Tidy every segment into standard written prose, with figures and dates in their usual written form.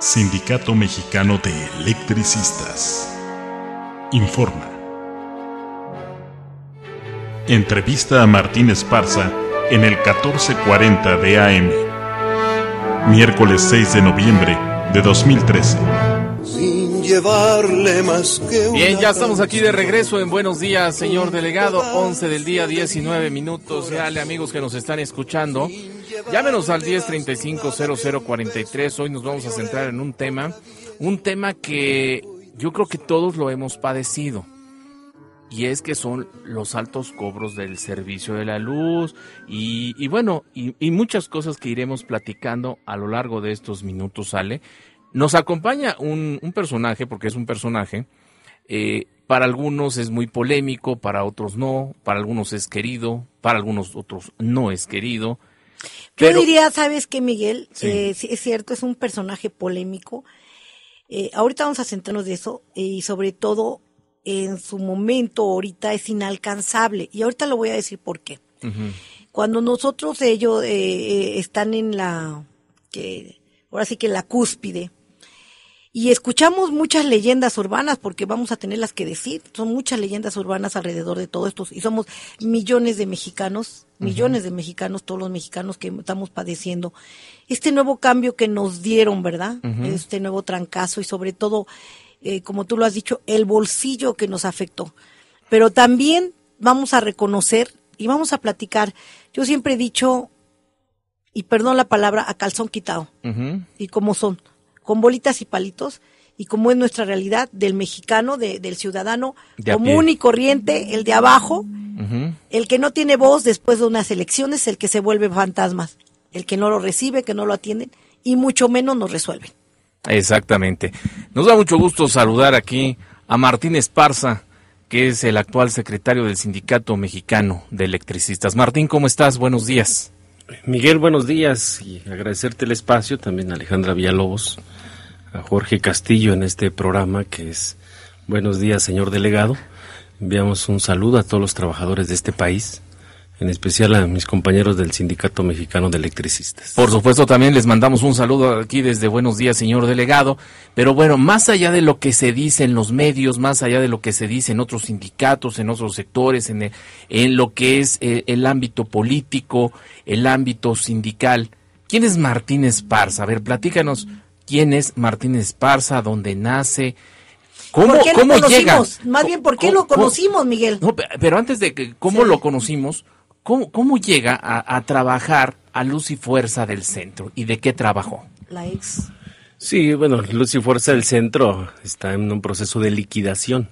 Sindicato Mexicano de Electricistas informa. Entrevista a Martín Esparza en el 1440 de AM. Miércoles 6 de noviembre de 2013. Sin llevarle más que Bien, ya estamos aquí de regreso en Buenos Días, señor delegado. 11 del día, 19 minutos. Dale, amigos que nos están escuchando, llámenos al 1035-0043. Hoy nos vamos a centrar en un tema que yo creo que todos lo hemos padecido. Y es que son los altos cobros del servicio de la luz y muchas cosas que iremos platicando a lo largo de estos minutos, ¿sale? Nos acompaña un personaje, porque es un personaje, para algunos es muy polémico, para otros no, para algunos es querido, para algunos otros no es querido. Yo diría, ¿sabes qué, Miguel? Sí. Es cierto, es un personaje polémico. Ahorita vamos a centrarnos de eso y sobre todo en su momento ahorita es inalcanzable. Y ahorita lo voy a decir por qué. Uh-huh. Cuando ellos están en ahora sí que en la cúspide, y escuchamos muchas leyendas urbanas, porque vamos a tenerlas que decir, son muchas leyendas urbanas alrededor de todo esto, y somos millones de mexicanos, todos los mexicanos que estamos padeciendo este nuevo cambio que nos dieron, ¿verdad? Uh-huh. Este nuevo trancazo y sobre todo, como tú lo has dicho, el bolsillo que nos afectó. Pero también vamos a reconocer y vamos a platicar. Yo siempre he dicho, y perdón la palabra, a calzón quitado, Uh-huh. y como son, con bolitas y palitos, y como es nuestra realidad del mexicano, del ciudadano común y corriente, el de abajo, Uh-huh. el que no tiene voz después de unas elecciones, el que se vuelve fantasmas, el que no lo recibe, que no lo atienden, y mucho menos nos resuelven. Exactamente. Nos da mucho gusto saludar aquí a Martín Esparza, que es el actual secretario del Sindicato Mexicano de Electricistas. Martín, ¿cómo estás? Buenos días. Miguel, buenos días, y agradecerte el espacio, también a Alejandra Villalobos, a Jorge Castillo en este programa que es Buenos Días, señor delegado. Enviamos un saludo a todos los trabajadores de este país, en especial a mis compañeros del Sindicato Mexicano de Electricistas. Por supuesto, también les mandamos un saludo aquí desde Buenos Días, señor delegado. Pero bueno, más allá de lo que se dice en los medios, más allá de lo que se dice en otros sindicatos, en otros sectores, en lo que es el ámbito político, el ámbito sindical, ¿quién es Martín Esparza? A ver, platícanos, ¿quién es Martín Esparza? ¿Dónde nace? ¿Cómo llega? Más bien, ¿por qué lo conocimos, Miguel? No, pero antes de que, ¿cómo lo conocimos? ¿Cómo llega a trabajar a Luz y Fuerza del Centro? ¿Y de qué trabajó? La ex. Sí, bueno, Luz y Fuerza del Centro está en un proceso de liquidación.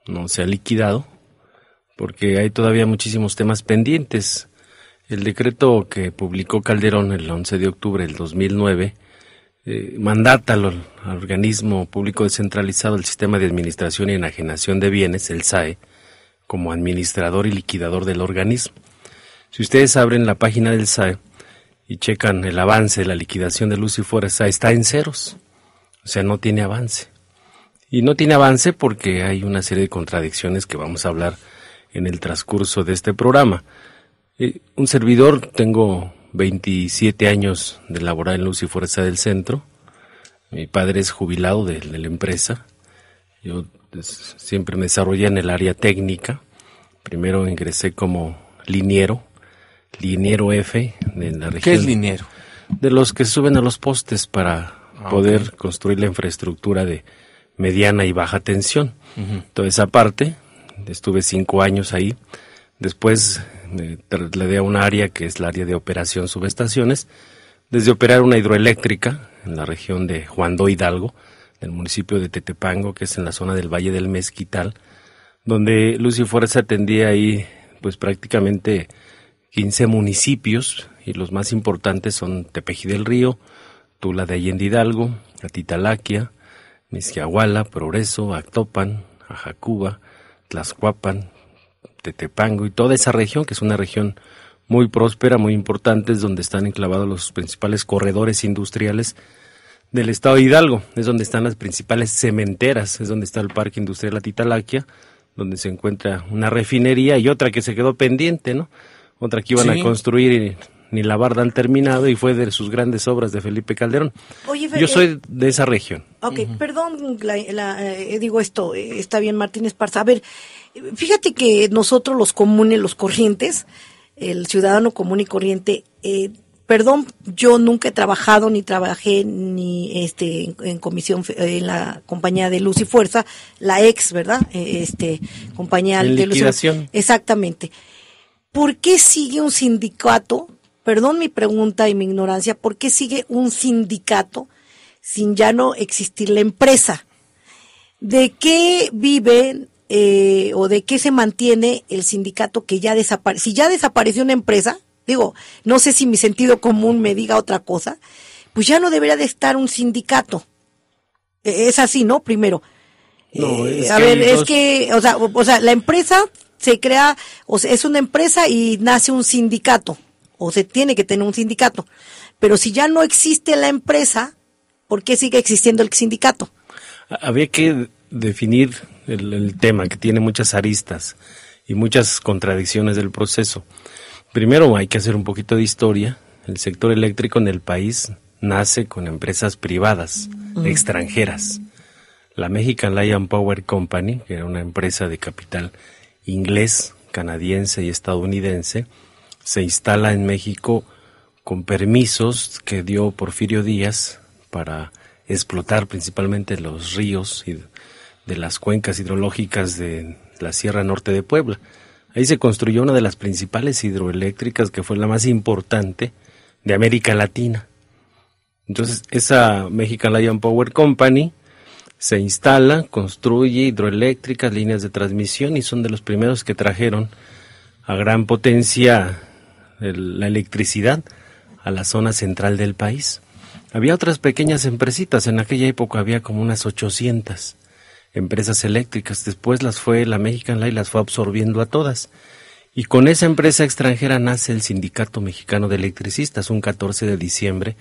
No se ha liquidado porque hay todavía muchísimos temas pendientes. El decreto que publicó Calderón el 11 de octubre del 2009 mandata al organismo público descentralizado del Sistema de Administración y Enajenación de Bienes, el SAE, como administrador y liquidador del organismo. Si ustedes abren la página del SAE y checan el avance de la liquidación de Luz y Fuerza, está en ceros, o sea, no tiene avance. Y no tiene avance porque hay una serie de contradicciones que vamos a hablar en el transcurso de este programa. Un servidor, tengo 27 años de laborar en Luz y Fuerza del Centro. Mi padre es jubilado de la empresa. Yo siempre me desarrollé en el área técnica. Primero ingresé como liniero F de la región. ¿Qué es liniero? De los que suben a los postes para poder construir la infraestructura de mediana y baja tensión. Uh-huh. Toda esa parte, estuve 5 años ahí. Después me trasladé a un área que es la área de operación subestaciones, desde operar una hidroeléctrica en la región de Juan Do Hidalgo, del municipio de Tetepango, que es en la zona del Valle del Mezquital, donde Luz y Fuerza atendía ahí pues prácticamente 15 municipios, y los más importantes son Tepeji del Río, Tula de Allende Hidalgo, Atitalaquia, Mixquiahuala, Progreso, Actopan, Ajacuba, Tlaxcuapan, Tetepango y toda esa región, que es una región muy próspera, muy importante, es donde están enclavados los principales corredores industriales del estado de Hidalgo, es donde están las principales cementeras, es donde está el Parque Industrial Atitalaquia, donde se encuentra una refinería y otra que se quedó pendiente, ¿no? Otra que iban a construir y ni la barda han terminado, y fue de sus grandes obras de Felipe Calderón. Oye, Yo soy de esa región. Ok, perdón, digo esto, está bien, Martín Esparza. A ver, fíjate que nosotros los comunes, los corrientes, el ciudadano común y corriente, perdón, yo nunca he trabajado ni trabajé ni en comisión en la compañía de Luz y Fuerza, la ex, ¿verdad? Compañía en de Luz y liquidación. Exactamente. ¿Por qué sigue un sindicato? Perdón mi pregunta y mi ignorancia, ¿por qué sigue un sindicato sin ya no existir la empresa? ¿De qué viven o de qué se mantiene el sindicato que ya desapareció? Si ya desapareció una empresa, digo, no sé si mi sentido común me diga otra cosa, pues ya no debería de estar un sindicato. Es así, ¿no? Primero. No, o sea, la empresa se crea, o sea, es una empresa y nace un sindicato, o se tiene que tener un sindicato. Pero si ya no existe la empresa, ¿por qué sigue existiendo el sindicato? Había que definir el tema, que tiene muchas aristas y muchas contradicciones del proceso. Primero hay que hacer un poquito de historia. El sector eléctrico en el país nace con empresas privadas, extranjeras. La American Lion Power Company, que era una empresa de capital inglés, canadiense y estadounidense, se instala en México con permisos que dio Porfirio Díaz para explotar principalmente los ríos y de las cuencas hidrológicas de la Sierra Norte de Puebla. Ahí se construyó una de las principales hidroeléctricas, que fue la más importante de América Latina. Entonces, esa American Lion Power Company se instala, construye hidroeléctricas, líneas de transmisión, y son de los primeros que trajeron a gran potencia la electricidad a la zona central del país. Había otras pequeñas empresitas, en aquella época había como unas 800 empresas eléctricas. Después la American Light las fue absorbiendo a todas, y con esa empresa extranjera nace el Sindicato Mexicano de Electricistas un 14 de diciembre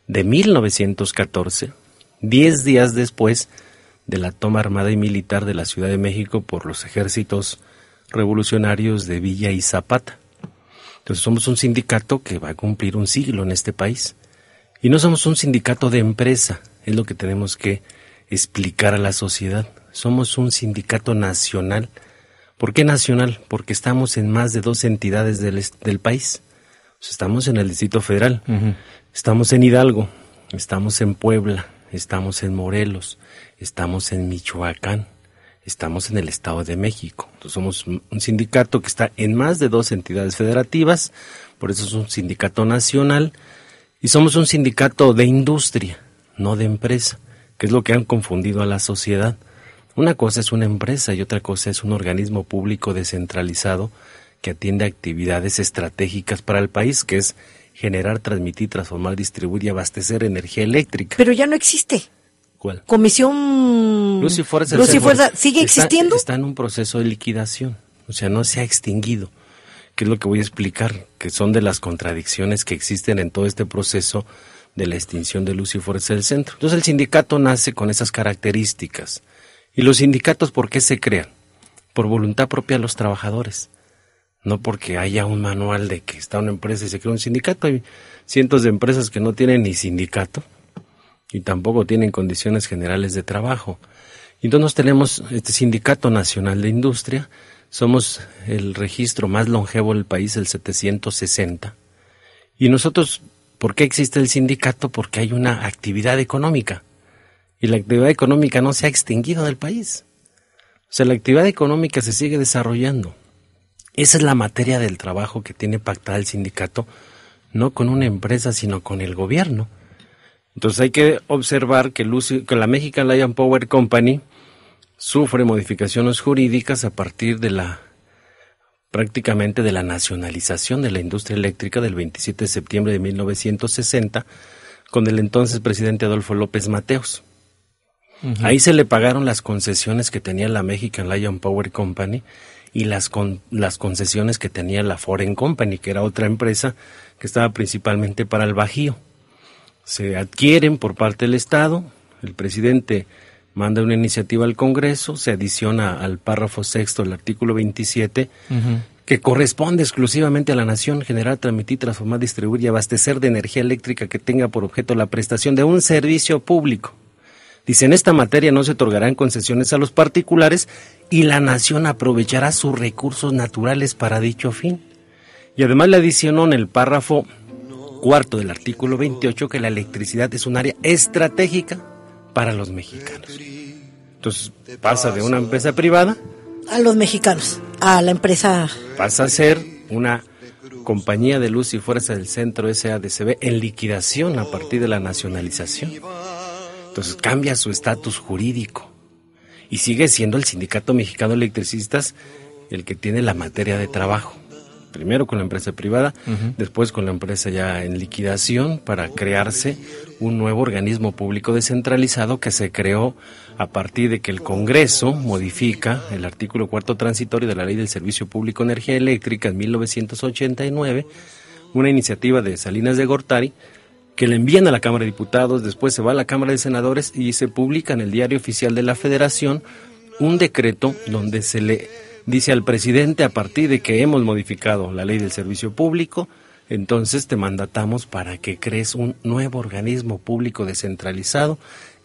de 1914, 10 días después de la toma armada y militar de la Ciudad de México por los ejércitos revolucionarios de Villa y Zapata. Entonces somos un sindicato que va a cumplir un siglo en este país, y no somos un sindicato de empresa, es lo que tenemos que explicar a la sociedad. Somos un sindicato nacional. ¿Por qué nacional? Porque estamos en más de 2 entidades del país. O sea, estamos en el Distrito Federal, estamos en Hidalgo, estamos en Puebla, estamos en Morelos, estamos en Michoacán, estamos en el Estado de México. Entonces somos un sindicato que está en más de 2 entidades federativas, por eso es un sindicato nacional, y somos un sindicato de industria, no de empresa, que es lo que han confundido a la sociedad. Una cosa es una empresa y otra cosa es un organismo público descentralizado que atiende actividades estratégicas para el país, que es generar, transmitir, transformar, distribuir y abastecer energía eléctrica. Pero ya no existe. ¿Cuál? Comisión Luz y Fuerza. Luz y Fuerza, ¿sigue existiendo? Está en un proceso de liquidación, o sea, no se ha extinguido. ¿Qué es lo que voy a explicar? Que son de las contradicciones que existen en todo este proceso de la extinción de Luz y Fuerza del Centro. Entonces el sindicato nace con esas características. ¿Y los sindicatos por qué se crean? Por voluntad propia de los trabajadores. No porque haya un manual de que está una empresa y se crea un sindicato. Hay cientos de empresas que no tienen ni sindicato y tampoco tienen condiciones generales de trabajo. Y entonces tenemos este Sindicato Nacional de Industria. Somos el registro más longevo del país, el 760. Y nosotros, ¿por qué existe el sindicato? Porque hay una actividad económica. Y la actividad económica no se ha extinguido del país. O sea, la actividad económica se sigue desarrollando. Esa es la materia del trabajo que tiene pactada el sindicato, no con una empresa, sino con el gobierno. Entonces hay que observar que la American Lion Power Company sufre modificaciones jurídicas a partir de prácticamente de la nacionalización de la industria eléctrica del 27 de septiembre de 1960 con el entonces presidente Adolfo López Mateos. Ahí se le pagaron las concesiones que tenía la American Lion Power Company y las concesiones que tenía la Foreign Company, que era otra empresa que estaba principalmente para el Bajío. Se adquieren por parte del Estado, el presidente manda una iniciativa al Congreso, se adiciona al párrafo 6º del artículo 27, que corresponde exclusivamente a la nación generar, transmitir, transformar, distribuir y abastecer de energía eléctrica que tenga por objeto la prestación de un servicio público. Dice, en esta materia no se otorgarán concesiones a los particulares y la nación aprovechará sus recursos naturales para dicho fin. Y además le adicionó en el párrafo 4 del artículo 28 que la electricidad es un área estratégica para los mexicanos. Entonces pasa de una empresa privada a los mexicanos, a la empresa. Pasa a ser una compañía de luz y fuerza del Centro SADCB en liquidación a partir de la nacionalización. Entonces cambia su estatus jurídico y sigue siendo el Sindicato Mexicano de Electricistas el que tiene la materia de trabajo. Primero con la empresa privada, después con la empresa ya en liquidación para crearse un nuevo organismo público descentralizado que se creó a partir de que el Congreso modifica el artículo 4 transitorio de la Ley del Servicio Público de Energía Eléctrica en 1989, una iniciativa de Salinas de Gortari, que le envían a la Cámara de Diputados, después se va a la Cámara de Senadores y se publica en el Diario Oficial de la Federación un decreto donde se le dice al presidente, a partir de que hemos modificado la Ley del Servicio Público, entonces te mandatamos para que crees un nuevo organismo público descentralizado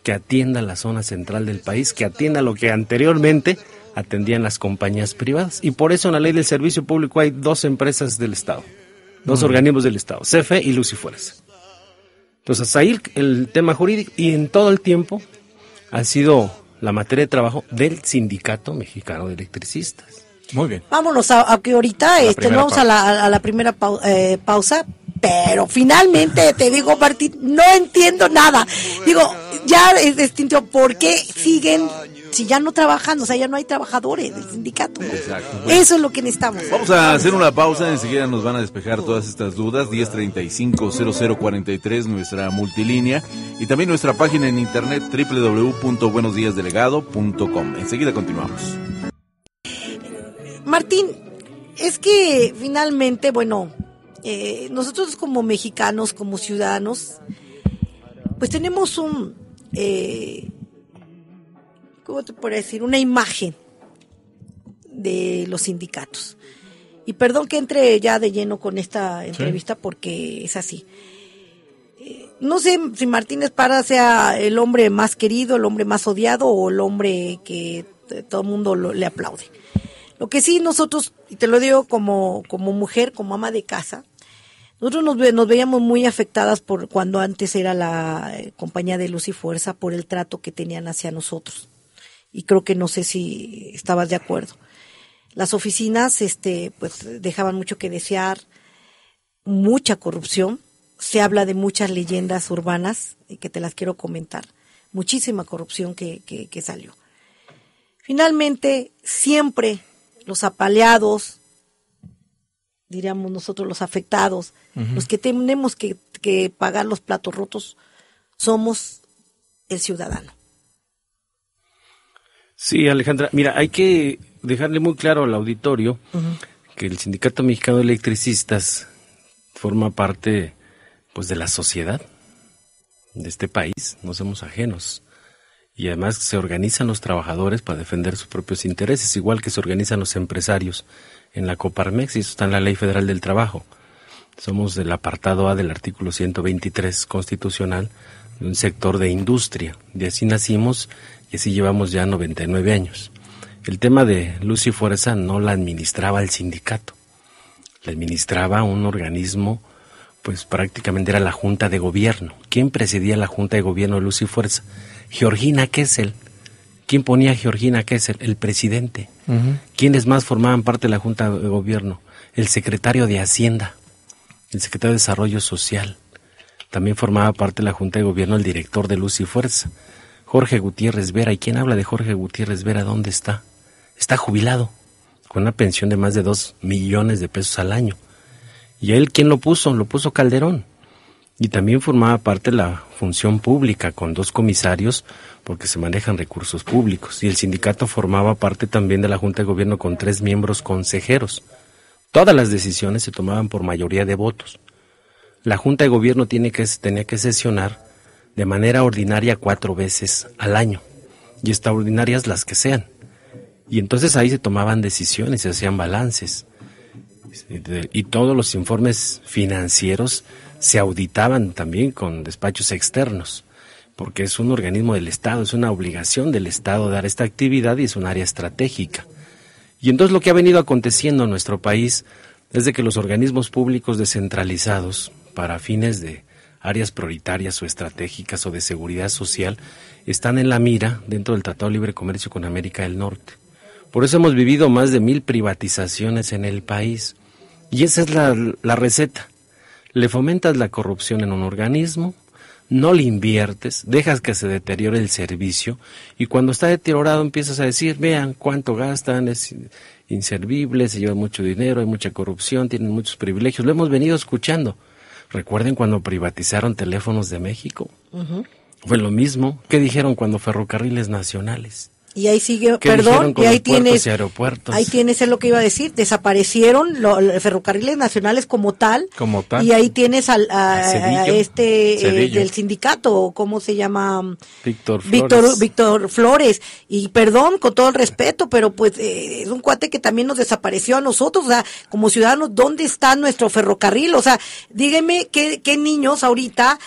que atienda la zona central del país, que atienda lo que anteriormente atendían las compañías privadas. Y por eso en la Ley del Servicio Público hay dos empresas del Estado, dos organismos del Estado, CFE y Luz y Fuerza. Entonces ahí el tema jurídico, y en todo el tiempo ha sido la materia de trabajo del Sindicato Mexicano de Electricistas. Muy bien. Vámonos a que ahorita vamos a la primera pausa, pero finalmente te digo, Martín, no entiendo nada. Digo, ya es distinto, ¿por qué siguen, si ya no trabajan, o sea, ya no hay trabajadores del sindicato? Exacto. Eso es lo que necesitamos. Vamos a hacer una pausa, enseguida nos van a despejar todas estas dudas. 1035-0043, nuestra multilínea, y también nuestra página en internet www.buenosdíasdelegado.com. Enseguida continuamos. Martín, es que finalmente, bueno, nosotros como mexicanos, como ciudadanos, pues tenemos ¿cómo te puedo decir? Una imagen de los sindicatos. Y perdón que entre ya de lleno con esta entrevista, porque es así. No sé si Martín Esparza sea el hombre más querido, el hombre más odiado o el hombre que todo el mundo le aplaude. Lo que sí nosotros, y te lo digo como mujer, como ama de casa, nosotros nos veíamos muy afectadas por cuando antes era la compañía de Luz y Fuerza, por el trato que tenían hacia nosotros. Y creo que no sé si estabas de acuerdo. Las oficinas, pues dejaban mucho que desear, mucha corrupción. Se habla de muchas leyendas urbanas que te las quiero comentar. Muchísima corrupción que salió. Finalmente, siempre los apaleados, diríamos nosotros los afectados, los que tenemos que pagar los platos rotos, somos el ciudadano. Sí, Alejandra, mira, hay que dejarle muy claro al auditorio que el Sindicato Mexicano de Electricistas forma parte, pues, de la sociedad de este país, no somos ajenos. Y además se organizan los trabajadores para defender sus propios intereses, igual que se organizan los empresarios en la Coparmex, y eso está en la Ley Federal del Trabajo. Somos del apartado A del artículo 123 constitucional, de un sector de industria, y así nacimos y así llevamos ya 99 años. El tema de Luz y Fuerza no la administraba el sindicato, la administraba un organismo, pues prácticamente era la Junta de Gobierno. ¿Quién presidía la Junta de Gobierno de Luz y Fuerza? Georgina Kessel. ¿Quién ponía a Georgina Kessel? El presidente. ¿Quiénes más formaban parte de la Junta de Gobierno? El secretario de Hacienda, el secretario de Desarrollo Social. También formaba parte de la Junta de Gobierno el director de Luz y Fuerza, Jorge Gutiérrez Vera. ¿Y quién habla de Jorge Gutiérrez Vera? ¿Dónde está? Está jubilado, con una pensión de más de 2 millones de pesos al año. ¿Y a él quién lo puso? Lo puso Calderón. Y también formaba parte de la función pública, con 2 comisarios, porque se manejan recursos públicos. Y el sindicato formaba parte también de la Junta de Gobierno con 3 miembros consejeros. Todas las decisiones se tomaban por mayoría de votos. La Junta de Gobierno tenía que sesionar de manera ordinaria 4 veces al año, y extraordinarias las que sean. Y entonces ahí se tomaban decisiones, se hacían balances. Y todos los informes financieros se auditaban también con despachos externos, porque es un organismo del Estado, es una obligación del Estado dar esta actividad y es un área estratégica. Y entonces lo que ha venido aconteciendo en nuestro país es de que los organismos públicos descentralizados para fines de áreas prioritarias o estratégicas o de seguridad social están en la mira dentro del Tratado de Libre Comercio con América del Norte. Por eso hemos vivido más de 1000 privatizaciones en el país. Y esa es la receta. Le fomentas la corrupción en un organismo, no le inviertes, dejas que se deteriore el servicio y cuando está deteriorado empiezas a decir, vean cuánto gastan, es inservible, se lleva mucho dinero, hay mucha corrupción, tienen muchos privilegios. Lo hemos venido escuchando. ¿Recuerden cuando privatizaron Teléfonos de México? Uh-huh. Fue lo mismo. ¿Qué dijeron cuando Ferrocarriles Nacionales? Y ahí sigue, perdón, y ahí tienes, ahí tienes, es lo que iba a decir, desaparecieron los ferrocarriles nacionales como tal, y ahí tienes a del sindicato, ¿cómo se llama? Víctor Flores, y perdón, con todo el respeto, pero pues es un cuate que también nos desapareció a nosotros, o sea, como ciudadanos, ¿dónde está nuestro ferrocarril? O sea, díganme qué niños ahorita,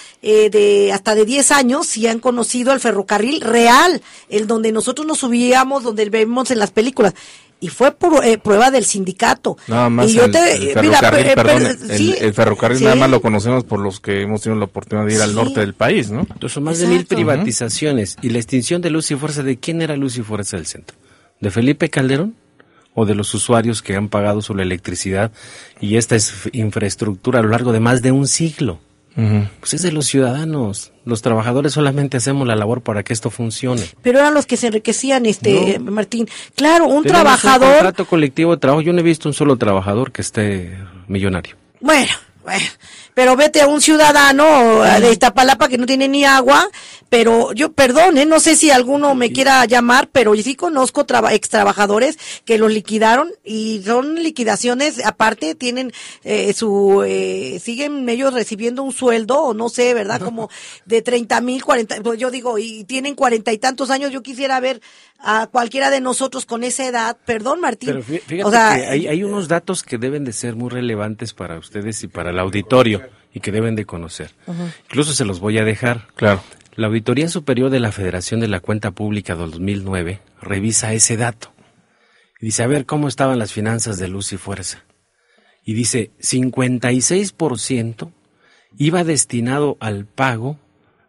hasta de 10 años, si han conocido el ferrocarril real, el donde nosotros nos subíamos, donde vemos en las películas, y fue por prueba del sindicato. Nada más y el ferrocarril sí, nada más lo conocemos por los que hemos tenido la oportunidad de ir al norte del país, ¿no? Entonces son más de 1000 privatizaciones. Y la extinción de Luz y Fuerza, ¿de quién era Luz y Fuerza del Centro? ¿De Felipe Calderón? ¿O de los usuarios que han pagado su electricidad y esta es infraestructura a lo largo de más de un siglo? Pues es de los ciudadanos. Los trabajadores solamente hacemos la labor para que esto funcione. Pero eran los que se enriquecían, Martín. Claro, un Tenemos trabajador. Un contrato colectivo de trabajo. Yo no he visto un solo trabajador que esté millonario. Bueno, pero vete a un ciudadano de Iztapalapa que no tiene ni agua, pero yo, perdón, no sé si alguno me quiera llamar, pero yo sí conozco ex trabajadores que los liquidaron y son liquidaciones, aparte tienen siguen ellos recibiendo un sueldo, o no sé, ¿verdad? Como de 30,000, 40, pues yo digo, y tienen 40 y tantos años, yo quisiera ver a cualquiera de nosotros con esa edad, perdón Martín. Pero fíjate que hay unos datos que deben de ser muy relevantes para ustedes y para el auditorio y que deben de conocer. Incluso se los voy a dejar. Claro. La Auditoría Superior de la Federación de la Cuenta Pública del 2009 revisa ese dato. Y dice, a ver cómo estaban las finanzas de Luz y Fuerza. Y dice, 56% iba destinado al pago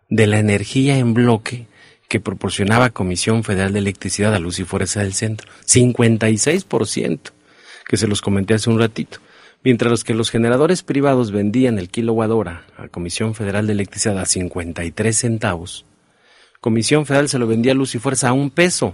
de la energía en bloque que proporcionaba Comisión Federal de Electricidad a Luz y Fuerza del Centro. 56%, que se los comenté hace un ratito. Mientras que los generadores privados vendían el kilowatt hora a Comisión Federal de Electricidad a 53 centavos, Comisión Federal se lo vendía a Luz y Fuerza a $1.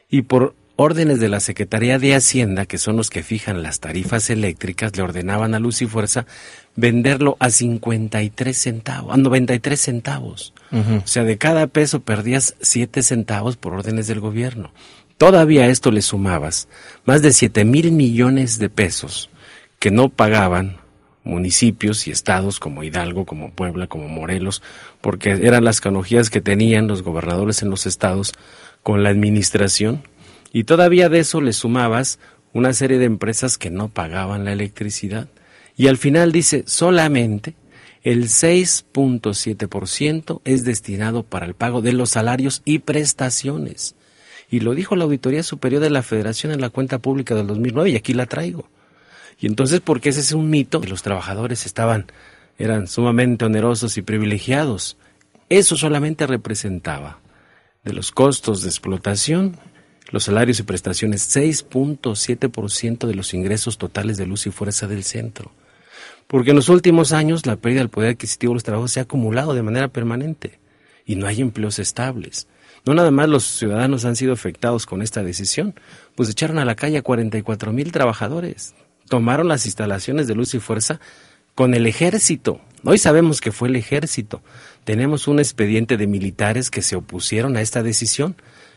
Y por órdenes de la Secretaría de Hacienda, que son los que fijan las tarifas eléctricas, le ordenaban a Luz y Fuerza venderlo a 93 centavos. O sea, de cada peso perdías 7 centavos por órdenes del gobierno. Todavía a esto le sumabas más de 7,000 millones de pesos que no pagaban municipios y estados como Hidalgo, como Puebla, como Morelos, porque eran las canonjías que tenían los gobernadores en los estados con la administración, y todavía de eso le sumabas una serie de empresas que no pagaban la electricidad, y al final dice, solamente el 6.7% es destinado para el pago de los salarios y prestaciones, y lo dijo la Auditoría Superior de la Federación en la Cuenta Pública del 2009, y aquí la traigo. Y entonces, porque ese es un mito, los trabajadores eran sumamente onerosos y privilegiados. Eso solamente representaba de los costos de explotación, los salarios y prestaciones, 6.7% de los ingresos totales de Luz y Fuerza del Centro. Porque en los últimos años la pérdida del poder adquisitivo de los trabajadores se ha acumulado de manera permanente y no hay empleos estables. No nada más los ciudadanos han sido afectados con esta decisión, pues echaron a la calle a 44,000 trabajadores. Tomaron las instalaciones de Luz y Fuerza con el ejército. Hoy sabemos que fue el ejército. Tenemos un expediente de militares que se opusieron a esta decisión.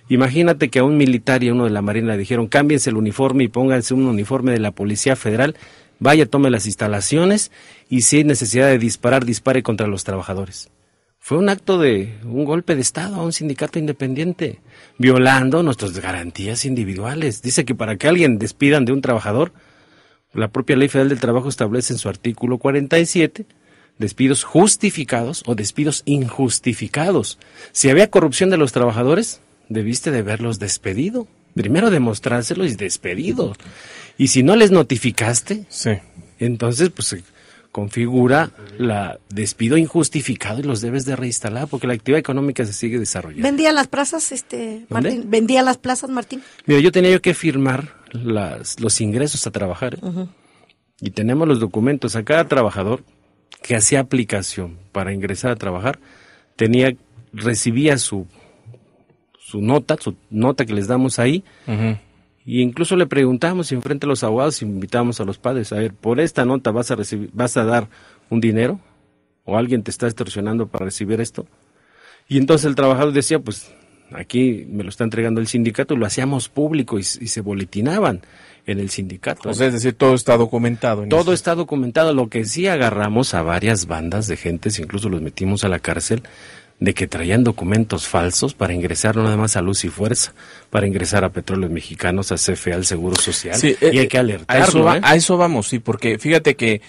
Imagínate que a un militar y a uno de la Marina le dijeron, cámbiense el uniforme y pónganse un uniforme de la Policía Federal, vaya, tome las instalaciones y si hay necesidad de disparar, dispare contra los trabajadores. Fue un acto de un golpe de Estado a un sindicato independiente, violando nuestras garantías individuales. Dice que para que alguien despidan de un trabajador, La propia Ley Federal del Trabajo establece en su artículo 47 despidos justificados o despidos injustificados. Si había corrupción de los trabajadores, debiste de haberlos despedido. Primero demostrárselo y despedido. Y si no les notificaste, Sí. entonces pues se configura la despido injustificado y los debes de reinstalar porque la actividad económica se sigue desarrollando. ¿Vendía las plazas, Martín? ¿Vendía las plazas, Martín? Mira, yo tenía que firmar los ingresos a trabajar, ¿eh? Y tenemos los documentos. A cada trabajador que hacía aplicación para ingresar a trabajar, recibía su nota que les damos ahí, y incluso le preguntamos enfrente a los abogados, invitamos a los padres, a ver, por esta nota vas a dar un dinero, o alguien te está extorsionando para recibir esto. Y entonces el trabajador decía, pues aquí me lo está entregando el sindicato, lo hacíamos público y se boletinaban en el sindicato. O sea, es decir, todo está documentado. Todo está documentado. Lo que sí agarramos a varias bandas de gentes, incluso los metimos a la cárcel, de que traían documentos falsos para ingresar no nada más a Luz y Fuerza, para ingresar a Petróleos Mexicanos, a CFE, al Seguro Social. Sí, y hay que alertarlo. A eso vamos, sí, porque fíjate que,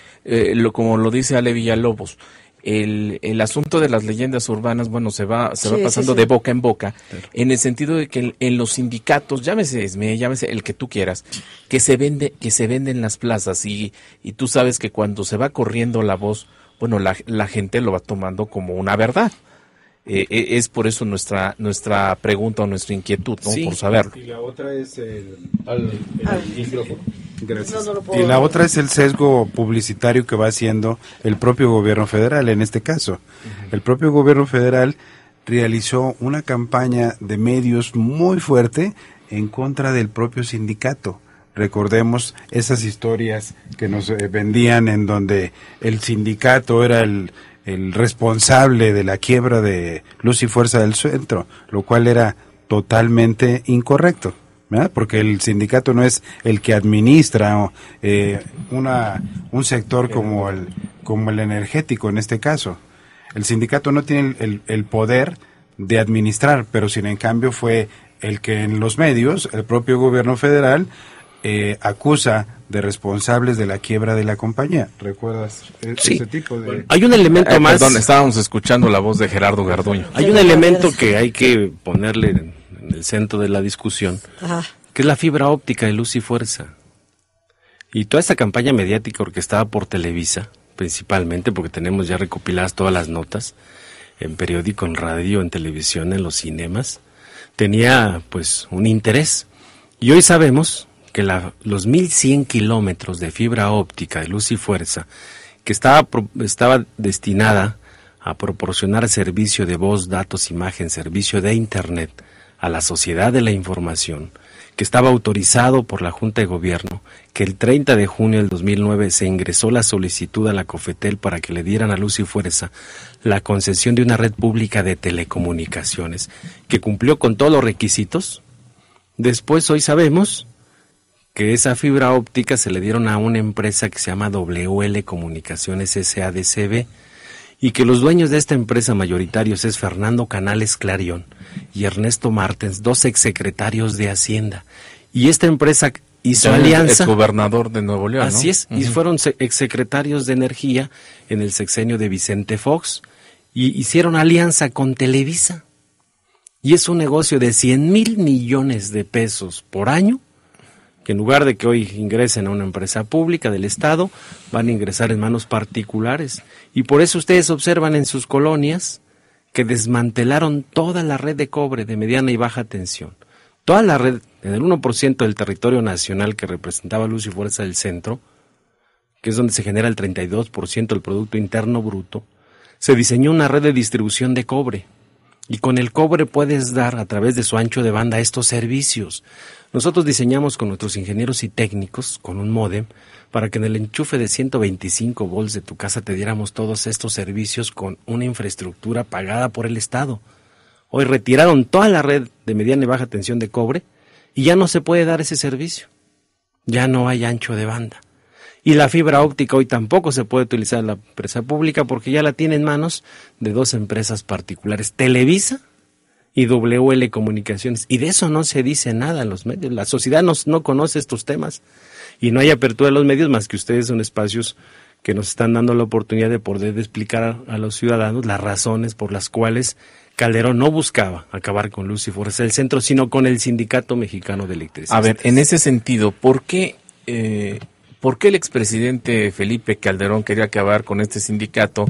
como lo dice Ale Villalobos, el asunto de las leyendas urbanas, bueno, se va pasando de boca en boca, claro, en el sentido de que en los sindicatos, llámese SME, llámese el que tú quieras, que se vende en las plazas, y tú sabes que cuando se va corriendo la voz, bueno, la gente lo va tomando como una verdad. Es por eso nuestra pregunta o nuestra inquietud, ¿no? Sí, por saber. Y la otra es el micrófono. Gracias. Y la otra es el sesgo publicitario que va haciendo el propio gobierno federal en este caso. El propio gobierno federal realizó una campaña de medios muy fuerte en contra del propio sindicato. Recordemos esas historias que nos vendían en donde el sindicato era el responsable de la quiebra de Luz y Fuerza del Centro, lo cual era totalmente incorrecto, ¿verdad? Porque el sindicato no es el que administra un sector como el energético en este caso. El sindicato no tiene el poder de administrar, pero sin en cambio fue el que en los medios, el propio gobierno federal, acusa de responsables de la quiebra de la compañía. ¿Recuerdas ese tipo de...? Hay un elemento más... Perdón, estábamos escuchando la voz de Gerardo Garduño. Hay un elemento que hay que ponerle en el centro de la discusión, que es la fibra óptica de Luz y Fuerza. Y toda esta campaña mediática orquestada por Televisa, principalmente, porque tenemos ya recopiladas todas las notas, en periódico, en radio, en televisión, en los cinemas, tenía pues un interés. Y hoy sabemos que los 1,100 kilómetros de fibra óptica de Luz y Fuerza, que estaba destinada a proporcionar servicio de voz, datos, imagen, servicio de Internet a la sociedad de la información, que estaba autorizado por la Junta de Gobierno, que el 30 de junio del 2009 se ingresó la solicitud a la COFETEL para que le dieran a Luz y Fuerza la concesión de una red pública de telecomunicaciones, que cumplió con todos los requisitos. Después, hoy sabemos que esa fibra óptica se le dieron a una empresa que se llama WL Comunicaciones S.A.D.C.B. y que los dueños de esta empresa mayoritarios es Fernando Canales Clarión y Ernesto Martens, dos exsecretarios de Hacienda. Y esta empresa hizo alianza... Exgobernador de Nuevo León, ¿no? Así es, y fueron exsecretarios de Energía en el sexenio de Vicente Fox y hicieron alianza con Televisa. Y es un negocio de 100,000 millones de pesos por año, que en lugar de que hoy ingresen a una empresa pública del Estado, van a ingresar en manos particulares. Y por eso ustedes observan en sus colonias que desmantelaron toda la red de cobre de mediana y baja tensión. Toda la red, en el 1% del territorio nacional que representaba Luz y Fuerza del Centro, que es donde se genera el 32% del Producto Interno Bruto, se diseñó una red de distribución de cobre. Y con el cobre puedes dar a través de su ancho de banda estos servicios. Nosotros diseñamos con nuestros ingenieros y técnicos, con un módem, para que en el enchufe de 125 volts de tu casa te diéramos todos estos servicios con una infraestructura pagada por el Estado. Hoy retiraron toda la red de mediana y baja tensión de cobre y ya no se puede dar ese servicio. Ya no hay ancho de banda. Y la fibra óptica hoy tampoco se puede utilizar en la empresa pública porque ya la tiene en manos de dos empresas particulares, Televisa y WL Comunicaciones. Y de eso no se dice nada en los medios. La sociedad no conoce estos temas y no hay apertura de los medios más que ustedes son espacios que nos están dando la oportunidad de poder explicar a los ciudadanos las razones por las cuales Calderón no buscaba acabar con Luz y Fuerza del Centro, sino con el Sindicato Mexicano de Electricistas. A ver, en ese sentido, ¿por qué el expresidente Felipe Calderón quería acabar con este sindicato?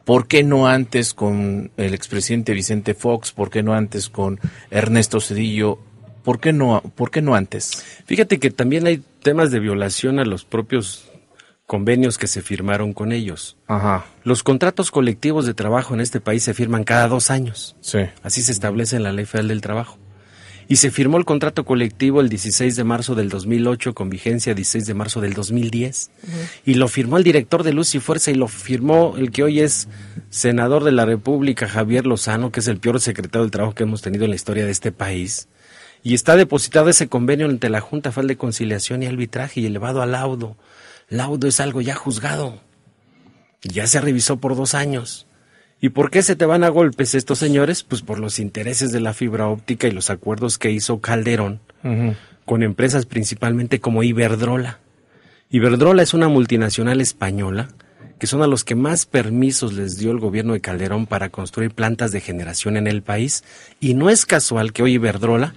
¿Por qué no antes con el expresidente Vicente Fox? ¿Por qué no antes con Ernesto Zedillo? ¿Por qué no antes? Fíjate que también hay temas de violación a los propios convenios que se firmaron con ellos. Ajá. Los contratos colectivos de trabajo en este país se firman cada 2 años. Sí. Así se establece en la Ley Federal del Trabajo. Y se firmó el contrato colectivo el 16 de marzo del 2008 con vigencia 16 de marzo del 2010. Y lo firmó el director de Luz y Fuerza y lo firmó el que hoy es senador de la República, Javier Lozano, que es el peor secretario del Trabajo que hemos tenido en la historia de este país. Y está depositado ese convenio ante la Junta Federal de Conciliación y Arbitraje y elevado a laudo. Laudo es algo ya juzgado. Ya se revisó por 2 años. ¿Y por qué se te van a golpes estos señores? Pues por los intereses de la fibra óptica y los acuerdos que hizo Calderón con empresas principalmente como Iberdrola. Iberdrola es una multinacional española que son a los que más permisos les dio el gobierno de Calderón para construir plantas de generación en el país. Y no es casual que hoy Iberdrola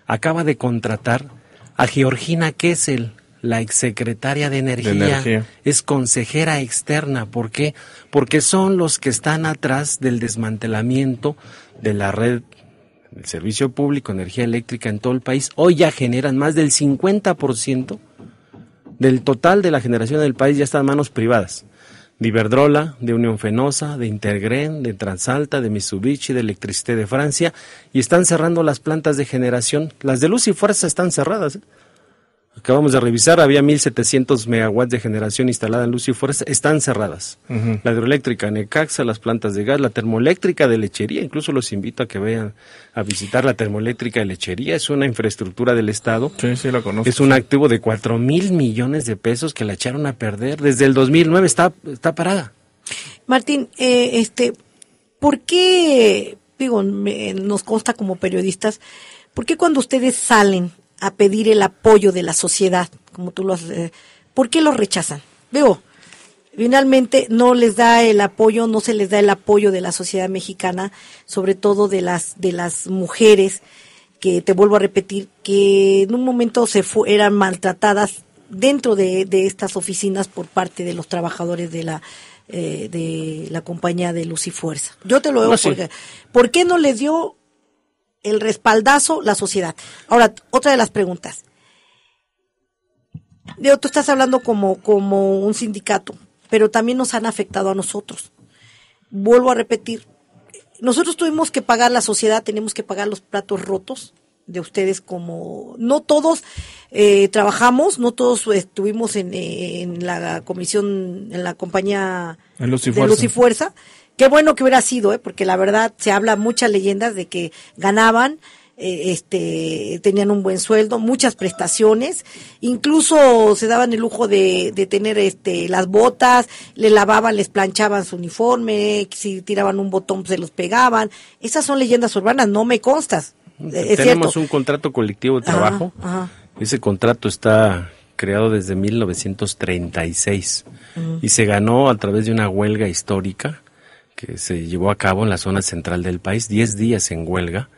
acaba de contratar a Georgina Kessel, la exsecretaria de Energía. Es consejera externa. ¿Por qué? Porque son los que están atrás del desmantelamiento de la red del servicio público de energía eléctrica en todo el país. Hoy ya generan más del 50% del total de la generación del país, ya está en manos privadas. De Iberdrola, de Unión Fenosa, de Intergren, de Transalta, de Mitsubishi, de Electricité de Francia, y están cerrando las plantas de generación. Las de Luz y Fuerza están cerradas, Acabamos de revisar, había 1.700 megawatts de generación instalada en Luz y Fuerza, están cerradas. La hidroeléctrica Necaxa, las plantas de gas, la termoeléctrica de Lechería, incluso los invito a que vayan a visitar la termoeléctrica de Lechería, es una infraestructura del Estado. Sí, la conozco. Es un activo de 4,000 millones de pesos que la echaron a perder, desde el 2009 está parada. Martín, ¿por qué, nos consta como periodistas, por qué cuando ustedes salen a pedir el apoyo de la sociedad, como tú lo haces, ¿por qué lo rechazan? Finalmente no les da el apoyo, no se les da el apoyo de la sociedad mexicana, sobre todo de las mujeres, que te vuelvo a repetir, que en un momento eran maltratadas dentro de estas oficinas por parte de los trabajadores de la compañía de Luz y Fuerza. Yo te lo digo, ¿por qué no les dio el respaldazo la sociedad? Ahora, otra de las preguntas. Tú estás hablando como un sindicato, pero también nos han afectado a nosotros. Vuelvo a repetir, nosotros tuvimos que pagar, la sociedad tenemos que pagar los platos rotos de ustedes, como no todos trabajamos, no todos estuvimos en la comisión, en la compañía de Luz y Fuerza. Qué bueno que hubiera sido, porque la verdad se habla muchas leyendas de que ganaban, tenían un buen sueldo, muchas prestaciones, incluso se daban el lujo de tener las botas, le lavaban, les planchaban su uniforme, si tiraban un botón se los pegaban. Esas son leyendas urbanas, no me constas. Tenemos un contrato colectivo de trabajo. Ese contrato está creado desde 1936 y se ganó a través de una huelga histórica que se llevó a cabo en la zona central del país, 10 días en huelga,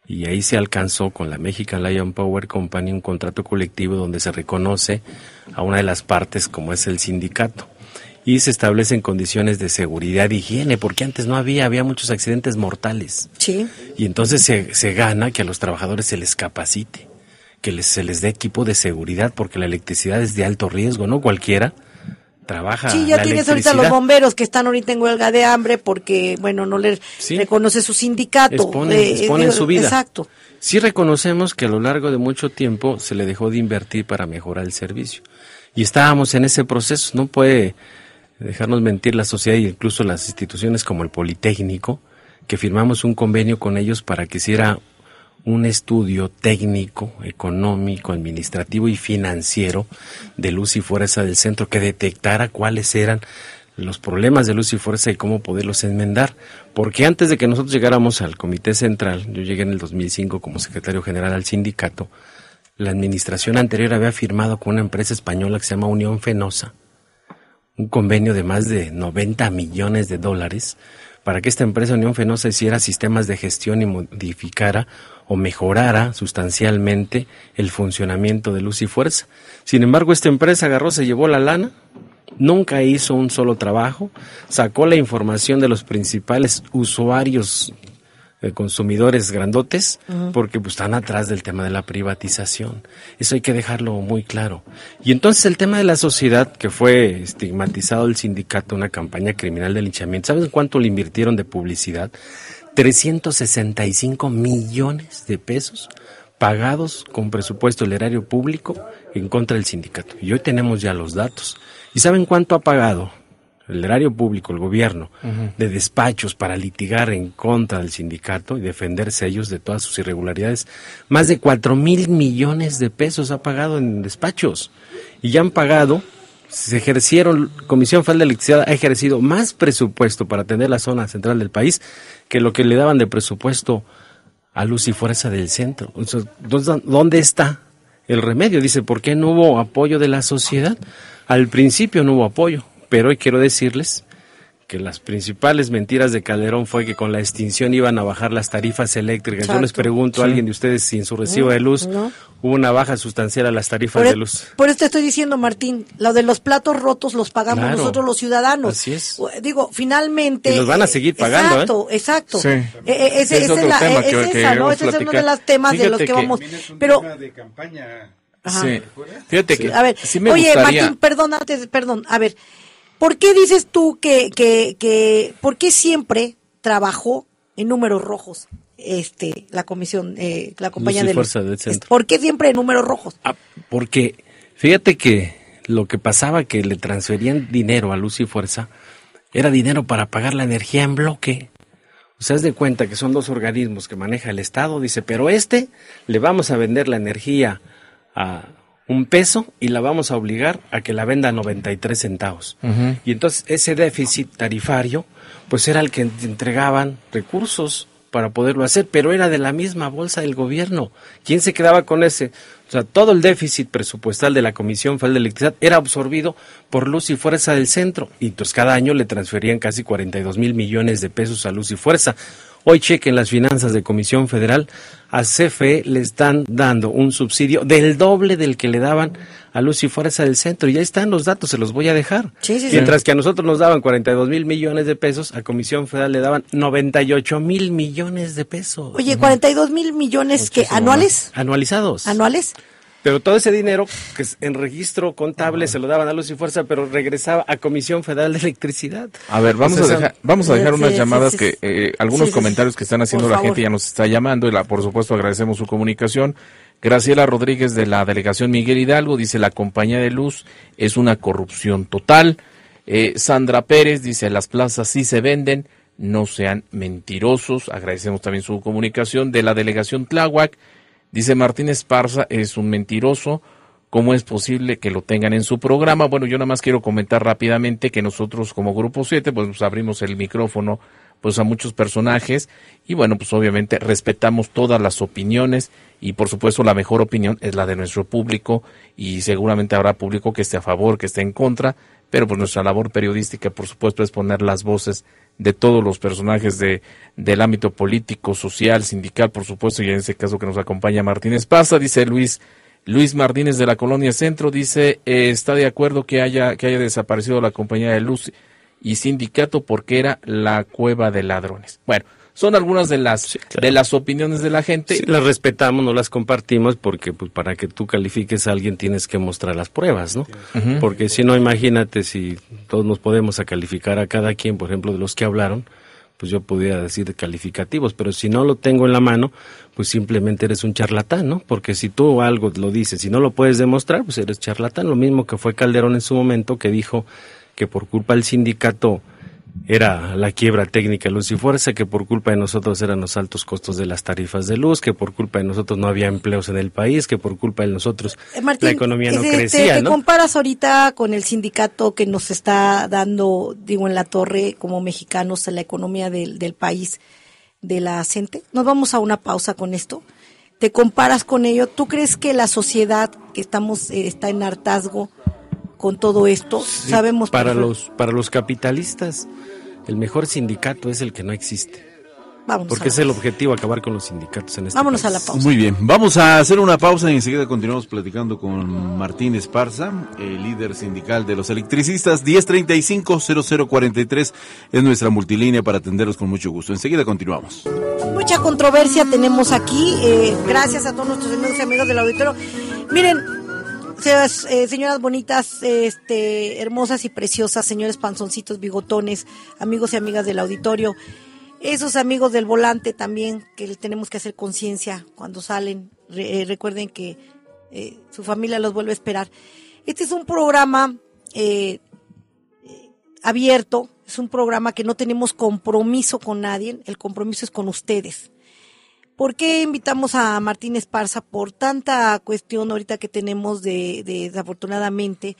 y ahí se alcanzó con la Mexican Lion Power Company un contrato colectivo donde se reconoce a una de las partes como es el sindicato y se establecen condiciones de seguridad e higiene, porque antes no había muchos accidentes mortales. Sí. Y entonces se gana que a los trabajadores se les capacite, que se les dé equipo de seguridad, porque la electricidad es de alto riesgo, no cualquiera trabaja. Sí, ya tienes ahorita los bomberos que están ahorita en huelga de hambre porque, no les reconoce su sindicato. Exponen su vida. Exacto. Sí reconocemos que a lo largo de mucho tiempo se le dejó de invertir para mejorar el servicio. Y estábamos en ese proceso. No puede dejarnos mentir la sociedad e incluso las instituciones como el Politécnico, que firmamos un convenio con ellos para que hiciera un estudio técnico, económico, administrativo y financiero de Luz y Fuerza del Centro, que detectara cuáles eran los problemas de Luz y Fuerza y cómo poderlos enmendar. Porque antes de que nosotros llegáramos al Comité Central, yo llegué en el 2005 como secretario general al sindicato, la administración anterior había firmado con una empresa española que se llama Unión Fenosa un convenio de más de 90 millones de dólares para que esta empresa Unión Fenosa hiciera sistemas de gestión y modificara o mejorara sustancialmente el funcionamiento de Luz y Fuerza. Sin embargo, esta empresa agarró, se llevó la lana, nunca hizo un solo trabajo, sacó la información de los principales usuarios, consumidores grandotes, porque pues están atrás del tema de la privatización. Eso hay que dejarlo muy claro. Y entonces el tema de la sociedad, que fue estigmatizado el sindicato, una campaña criminal de linchamiento, ¿saben cuánto le invirtieron de publicidad? 365 millones de pesos pagados con presupuesto del erario público en contra del sindicato. Y hoy tenemos ya los datos. ¿Y saben cuánto ha pagado el erario público, el gobierno, de despachos para litigar en contra del sindicato y defenderse ellos de todas sus irregularidades? Más de 4,000 millones de pesos ha pagado en despachos. Y ya han pagado, se ejercieron, Comisión Federal de Electricidad ha ejercido más presupuesto para atender la zona central del país que lo que le daban de presupuesto a Luz y Fuerza del centro. Entonces, ¿dónde está el remedio? Dice, ¿por qué no hubo apoyo de la sociedad? Al principio no hubo apoyo. Pero hoy quiero decirles que las principales mentiras de Calderón fue que con la extinción iban a bajar las tarifas eléctricas. Exacto. Yo les pregunto a alguien de ustedes si en su recibo de luz hubo una baja sustancial a las tarifas de luz. Por eso te estoy diciendo, Martín, lo de los platos rotos los pagamos nosotros los ciudadanos. Así es. Digo, finalmente... Y los van a seguir pagando. Exacto. Sí. Ese es uno de los temas de los que vamos... Pero... de campaña. Sí. Fíjate que... A ver, sí me gustaría... Martín, perdón, a ver... ¿Por qué dices tú por qué siempre trabajó en números rojos la comisión, la compañía de Luz? ¿Por qué siempre en números rojos? Porque fíjate que lo que pasaba que le transferían dinero a Luz y Fuerza era dinero para pagar la energía en bloque. O sea, haz de cuenta que son dos organismos que maneja el Estado, dice, pero le vamos a vender la energía a $1 y la vamos a obligar a que la venda a 93 centavos. Y entonces ese déficit tarifario, pues era el que entregaban recursos para poderlo hacer, pero era de la misma bolsa del gobierno. ¿Quién se quedaba con ese? O sea, todo el déficit presupuestal de la Comisión Federal de Electricidad era absorbido por Luz y Fuerza del centro, y entonces cada año le transferían casi 42,000 millones de pesos a Luz y Fuerza. Hoy chequen las finanzas de Comisión Federal, a CFE le están dando un subsidio del doble del que le daban a Luz y Fuerza del centro, y ahí están los datos, se los voy a dejar. Mientras que a nosotros nos daban 42,000 millones de pesos, a Comisión Federal le daban 98,000 millones de pesos. Oye, 42,000 millones que anuales. Anualizados. ¿Anuales? Pero todo ese dinero que en registro contable se lo daban a Luz y Fuerza, pero regresaba a Comisión Federal de Electricidad. A ver, vamos a dejar unas llamadas que algunos comentarios que están haciendo la gente ya nos está llamando, y por supuesto agradecemos su comunicación. Graciela Rodríguez de la delegación Miguel Hidalgo dice, la compañía de luz es una corrupción total. Sandra Pérez dice, las plazas sí se venden, no sean mentirosos. Agradecemos también su comunicación. De la delegación Tláhuac dice, Martín Esparza es un mentiroso, ¿cómo es posible que lo tengan en su programa? Bueno, yo nada más quiero comentar rápidamente que nosotros como Grupo 7, pues abrimos el micrófono pues a muchos personajes, y bueno, pues obviamente respetamos todas las opiniones, y por supuesto la mejor opinión es la de nuestro público, y seguramente habrá público que esté a favor, que esté en contra, pero pues nuestra labor periodística, por supuesto, es poner las voces de todos los personajes del ámbito político, social, sindical, por supuesto, y en ese caso que nos acompaña Martín Esparza. Dice Luis Martínez de la Colonia Centro, dice, está de acuerdo que haya desaparecido la compañía de luz y sindicato porque era la cueva de ladrones. Bueno, son algunas de las opiniones de la gente. Sí, las respetamos, no las compartimos, porque pues para que tú califiques a alguien tienes que mostrar las pruebas, ¿no? Porque si no, imagínate, si todos nos podemos a calificar a cada quien, por ejemplo, de los que hablaron, pues yo pudiera decir calificativos, pero si no lo tengo en la mano, pues simplemente eres un charlatán, ¿no? Porque si tú algo lo dices, si no lo puedes demostrar, pues eres charlatán. Lo mismo que fue Calderón en su momento, que dijo que por culpa del sindicato era la quiebra técnica de Luz y Fuerza, que por culpa de nosotros eran los altos costos de las tarifas de luz, que por culpa de nosotros no había empleos en el país, que por culpa de nosotros Martín, la economía no crecía, te ¿no? comparas ahorita con el sindicato que nos está dando, digo, en la torre como mexicanos a la economía del país, de la CENTE. Nos vamos a una pausa con esto. ¿Te comparas con ello? ¿Tú crees que la sociedad que estamos está en hartazgo con todo esto? Sí, Sabemos para los capitalistas el mejor sindicato es el que no existe. Vámonos, porque es el objetivo, acabar con los sindicatos en este Vámonos país. a la pausa. Muy bien, vamos a hacer una pausa y enseguida continuamos platicando con Martín Esparza, el líder sindical de los electricistas. 1035-0043 es nuestra multilínea para atenderlos con mucho gusto. Enseguida continuamos. Mucha controversia tenemos aquí, gracias a todos nuestros amigos y amigas del auditorio. Miren, señoras bonitas, hermosas y preciosas, señores panzoncitos, bigotones, amigos y amigas del auditorio, esos amigos del volante también, que les tenemos que hacer conciencia cuando salen, recuerden que su familia los vuelve a esperar. Este es un programa abierto, es un programa que no tenemos compromiso con nadie, el compromiso es con ustedes. ¿Por qué invitamos a Martín Esparza? Por tanta cuestión ahorita que tenemos de desafortunadamente,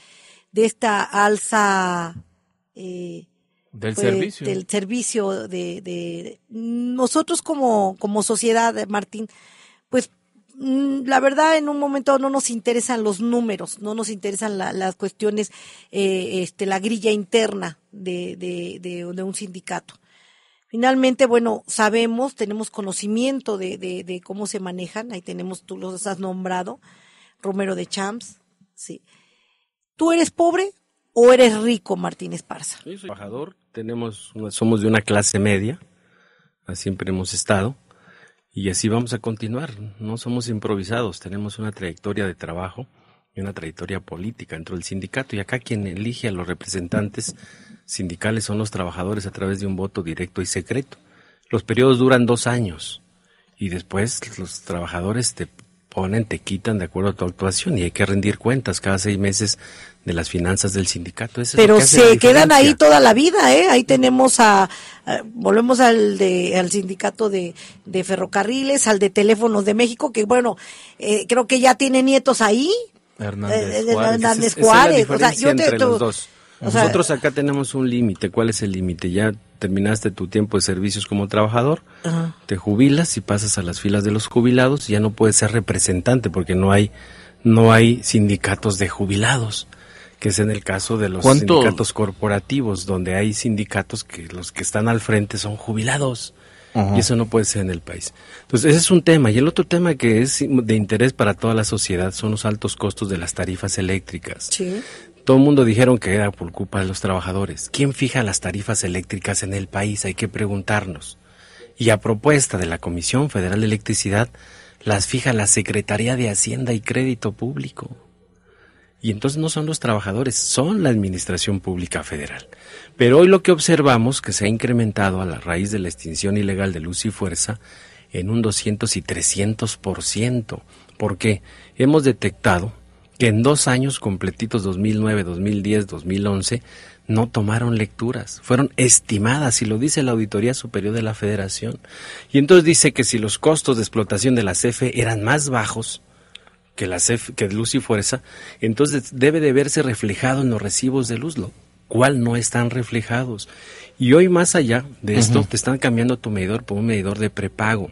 de esta alza del servicio. Del servicio de nosotros como sociedad, Martín, pues la verdad en un momento no nos interesan los números, no nos interesan las cuestiones, la grilla interna de un sindicato. Finalmente, bueno, sabemos, tenemos conocimiento de cómo se manejan, ahí tenemos, tú los has nombrado, Romero de Champs, sí. ¿Tú eres pobre o eres rico, Martín Esparza? Yo soy trabajador, somos de una clase media, así siempre hemos estado, y así vamos a continuar, no somos improvisados, tenemos una trayectoria de trabajo y una trayectoria política dentro del sindicato, y acá quien elige a los representantes sindicales son los trabajadores a través de un voto directo y secreto. Los periodos duran 2 años y después los trabajadores te quitan de acuerdo a tu actuación y hay que rendir cuentas cada 6 meses de las finanzas del sindicato. Pero se quedan ahí toda la vida, ahí tenemos volvemos al sindicato de ferrocarriles, al de Teléfonos de México, que bueno, creo que ya tiene nietos ahí. Hernández Juárez. O sea, entre los dos. Nosotros acá tenemos un límite. ¿Cuál es el límite? Ya terminaste tu tiempo de servicios como trabajador, ajá, te jubilas y pasas a las filas de los jubilados, ya no puedes ser representante porque no hay sindicatos de jubilados, que es en el caso de los sindicatos corporativos, donde hay sindicatos que los que están al frente son jubilados. Ajá. Y eso no puede ser en el país. Entonces ese es un tema. Y el otro tema que es de interés para toda la sociedad son los altos costos de las tarifas eléctricas. Sí. Todo el mundo dijeron que era por culpa de los trabajadores. ¿Quién fija las tarifas eléctricas en el país? Hay que preguntarnos. Y a propuesta de la Comisión Federal de Electricidad, las fija la Secretaría de Hacienda y Crédito Público. Y entonces no son los trabajadores, son la Administración Pública Federal. Pero hoy lo que observamos, que se ha incrementado a la raíz de la extinción ilegal de Luz y Fuerza, en un 200 y 300%. ¿Por qué? Hemos detectado que en 2 años completitos, 2009, 2010, 2011, no tomaron lecturas, fueron estimadas, y lo dice la Auditoría Superior de la Federación. Y entonces dice que si los costos de explotación de la CFE eran más bajos que Luz y Fuerza, entonces debe de verse reflejado en los recibos de luz, lo cual no están reflejados. Y hoy, más allá de esto, te están cambiando tu medidor por un medidor de prepago.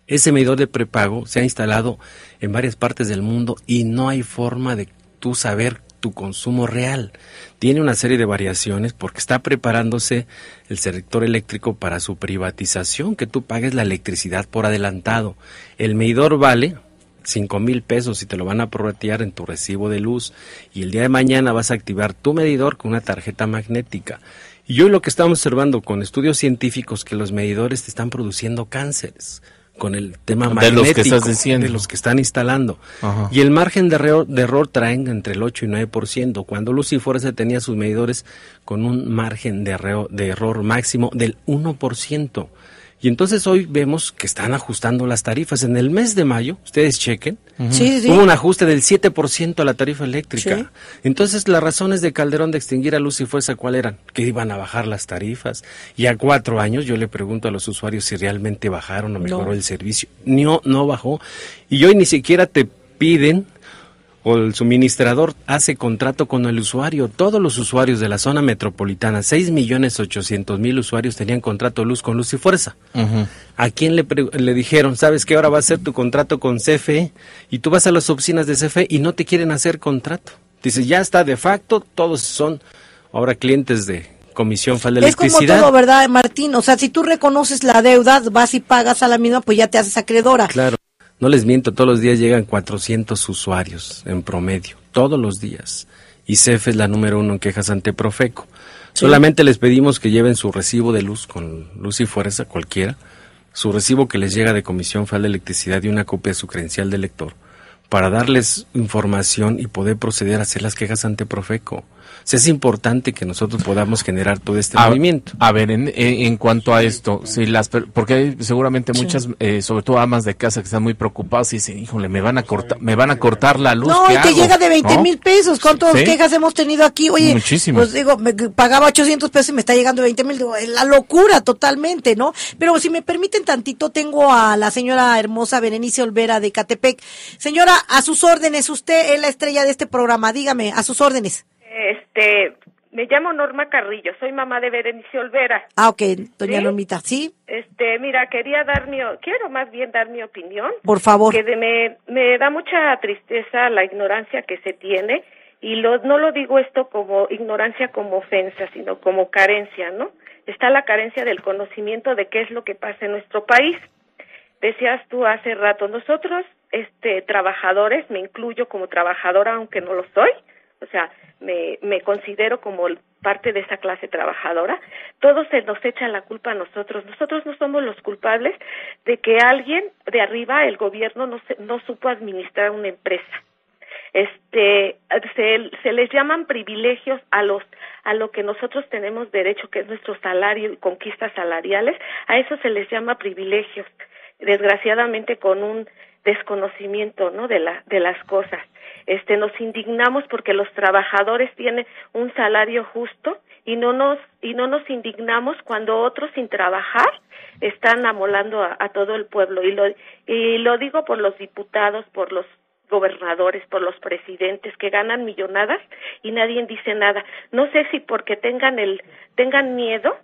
Ese medidor de prepago se ha instalado en varias partes del mundo y no hay forma de tú saber tu consumo real. Tiene una serie de variaciones porque está preparándose el sector eléctrico para su privatización, que tú pagues la electricidad por adelantado. El medidor vale 5,000 pesos y te lo van a prorratear en tu recibo de luz, y el día de mañana vas a activar tu medidor con una tarjeta magnética. Y hoy lo que estamos observando con estudios científicos, que los medidores te están produciendo cánceres con el tema magnético de los que están instalando. Ajá. Y el margen de error traen entre el 8 y 9%, cuando Luz y Fuerza tenía sus medidores con un margen de error máximo del 1%. Y entonces hoy vemos que están ajustando las tarifas. En el mes de mayo, ustedes chequen, hubo un ajuste del 7% a la tarifa eléctrica. Sí. Entonces las razones de Calderón de extinguir a Luz y Fuerza, ¿cuál eran? Que iban a bajar las tarifas. Y a 4 años yo le pregunto a los usuarios si realmente bajaron o mejoró el servicio. No bajó. Y hoy ni siquiera te piden, o el suministrador hace contrato con el usuario. Todos los usuarios de la zona metropolitana, 6.800.000 usuarios tenían contrato de luz con Luz y Fuerza. ¿A quién le dijeron, sabes que ahora va a ser tu contrato con CFE? Y tú vas a las oficinas de CFE y no te quieren hacer contrato. Dice, ya está de facto, todos son ahora clientes de Comisión Federal de Electricidad. Es como todo, ¿verdad, Martín? O sea, si tú reconoces la deuda, vas y pagas a la misma, pues ya te haces acreedora. Claro. No les miento, todos los días llegan 400 usuarios en promedio, todos los días. Y CFE es la número 1 en quejas ante Profeco. Sí. Solamente les pedimos que lleven su recibo de luz con Luz y Fuerza, cualquiera, su recibo que les llega de Comisión Federal de Electricidad y una copia de su credencial de lector, para darles información y poder proceder a hacer las quejas ante Profeco. O sea, es importante que nosotros podamos generar todo este movimiento. A ver, en cuanto a esto, si porque hay seguramente muchas, sobre todo amas de casa, que están muy preocupadas y dicen, híjole, me van a cortar la luz. No, y te llega de 20,000 pesos. ¿Cuántas quejas hemos tenido aquí? Oye, muchísimas. Pues digo, me pagaba 800 pesos y me está llegando 20,000. Digo, es la locura totalmente, ¿no? Pero si me permiten tantito, tengo a la señora hermosa Berenice Olvera de Catepec. Señora, a sus órdenes, usted es la estrella de este programa, dígame, a sus órdenes. Me llamo Norma Carrillo, soy mamá de Berenice Olvera. Ah, ok, doña Normita, ¿sí? Mira, quiero más bien dar mi opinión. Por favor. Que me da mucha tristeza la ignorancia que se tiene, y no lo digo esto como ignorancia, como ofensa, sino como carencia, ¿no? Está la carencia del conocimiento de qué es lo que pasa en nuestro país. Decías tú hace rato, nosotros, trabajadores, me incluyo como trabajadora, aunque no lo soy, o sea, me considero como parte de esa clase trabajadora. Todos se nos echan la culpa a nosotros. Nosotros no somos los culpables de que alguien de arriba, el gobierno, no supo administrar una empresa. Se les llaman privilegios a lo que nosotros tenemos derecho, que es nuestro salario y conquistas salariales. A eso se les llama privilegios, desgraciadamente con un desconocimiento, ¿no?, de las cosas. Nos indignamos porque los trabajadores tienen un salario justo y no nos indignamos cuando otros sin trabajar están amolando a todo el pueblo, y lo digo por los diputados, por los gobernadores, por los presidentes que ganan millonadas y nadie dice nada. No sé si porque tengan miedo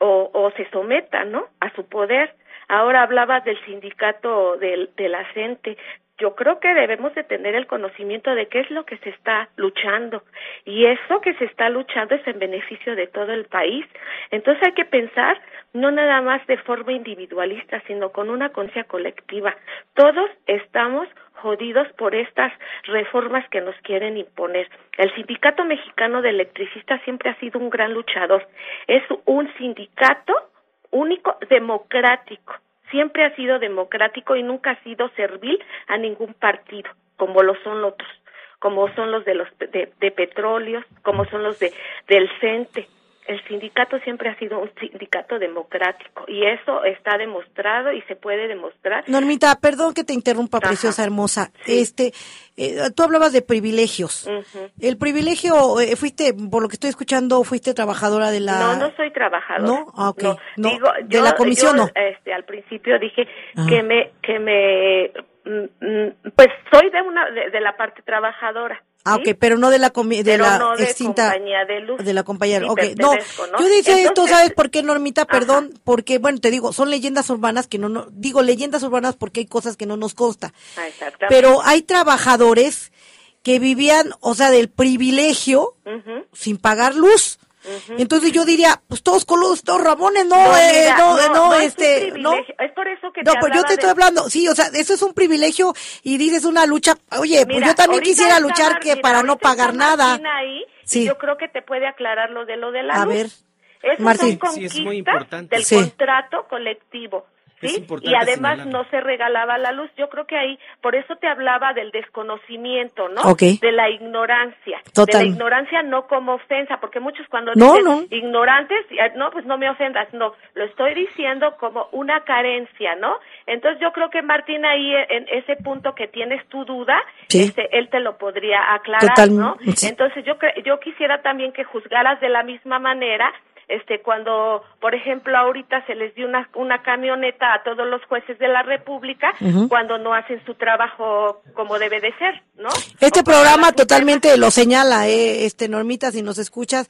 o se sometan, ¿no?, a su poder. Ahora hablabas del sindicato de la gente. Yo creo que debemos de tener el conocimiento de qué es lo que se está luchando, y eso que se está luchando es en beneficio de todo el país. Entonces hay que pensar no nada más de forma individualista, sino con una conciencia colectiva. Todos estamos jodidos por estas reformas que nos quieren imponer. El Sindicato Mexicano de Electricistas siempre ha sido un gran luchador. Es un sindicato único, democrático. Siempre ha sido democrático y nunca ha sido servil a ningún partido, como lo son otros, como son los de petróleos, como son los del CENTE. El sindicato siempre ha sido un sindicato democrático y eso está demostrado y se puede demostrar. Normita, perdón que te interrumpa, preciosa, hermosa. Sí. Tú hablabas de privilegios. El privilegio, fuiste, por lo que estoy escuchando, fuiste trabajadora de la... No soy trabajadora. ¿No? Ah, ok. No. Digo, de la comisión, no. Al principio dije pues soy de la parte trabajadora. Ah, ¿sí? Ok, pero no de la extinta compañía de luz. De la compañía. Sí, Okay. No, yo decía esto, ¿sabes por qué, Normita? Perdón, porque, bueno, te digo, son leyendas urbanas que digo leyendas urbanas porque hay cosas que no nos consta. Exactamente. Pero hay trabajadores que vivían, o sea, del privilegio sin pagar luz. Entonces yo diría, pues todos coludos, todos rabones, no. Es por eso que no, pues yo te estoy hablando, sí, o sea, eso es un privilegio y dices una lucha, oye, mira, pues yo también quisiera luchar para no pagar nada. Ahí, sí. Yo creo que te puede aclarar lo de la luz. A ver, Esas Martín. son conquistas sí, es muy importante. del contrato colectivo. ¿sí? Y además no se regalaba la luz. Yo creo que ahí, por eso te hablaba del desconocimiento, ¿no? Okay. De la ignorancia. Total. De la ignorancia no como ofensa, porque muchos cuando dicen ignorantes, no, pues no me ofendas, no, lo estoy diciendo como una carencia, ¿no? Entonces yo creo que Martín ahí en ese punto que tienes tu duda, sí, él te lo podría aclarar, total, ¿no? Sí. Entonces yo quisiera también que juzgaras de la misma manera cuando, por ejemplo, ahorita se les dio una camioneta a todos los jueces de la República, cuando no hacen su trabajo como debe de ser, ¿no? Este programa totalmente lo señala, Normita, si nos escuchas,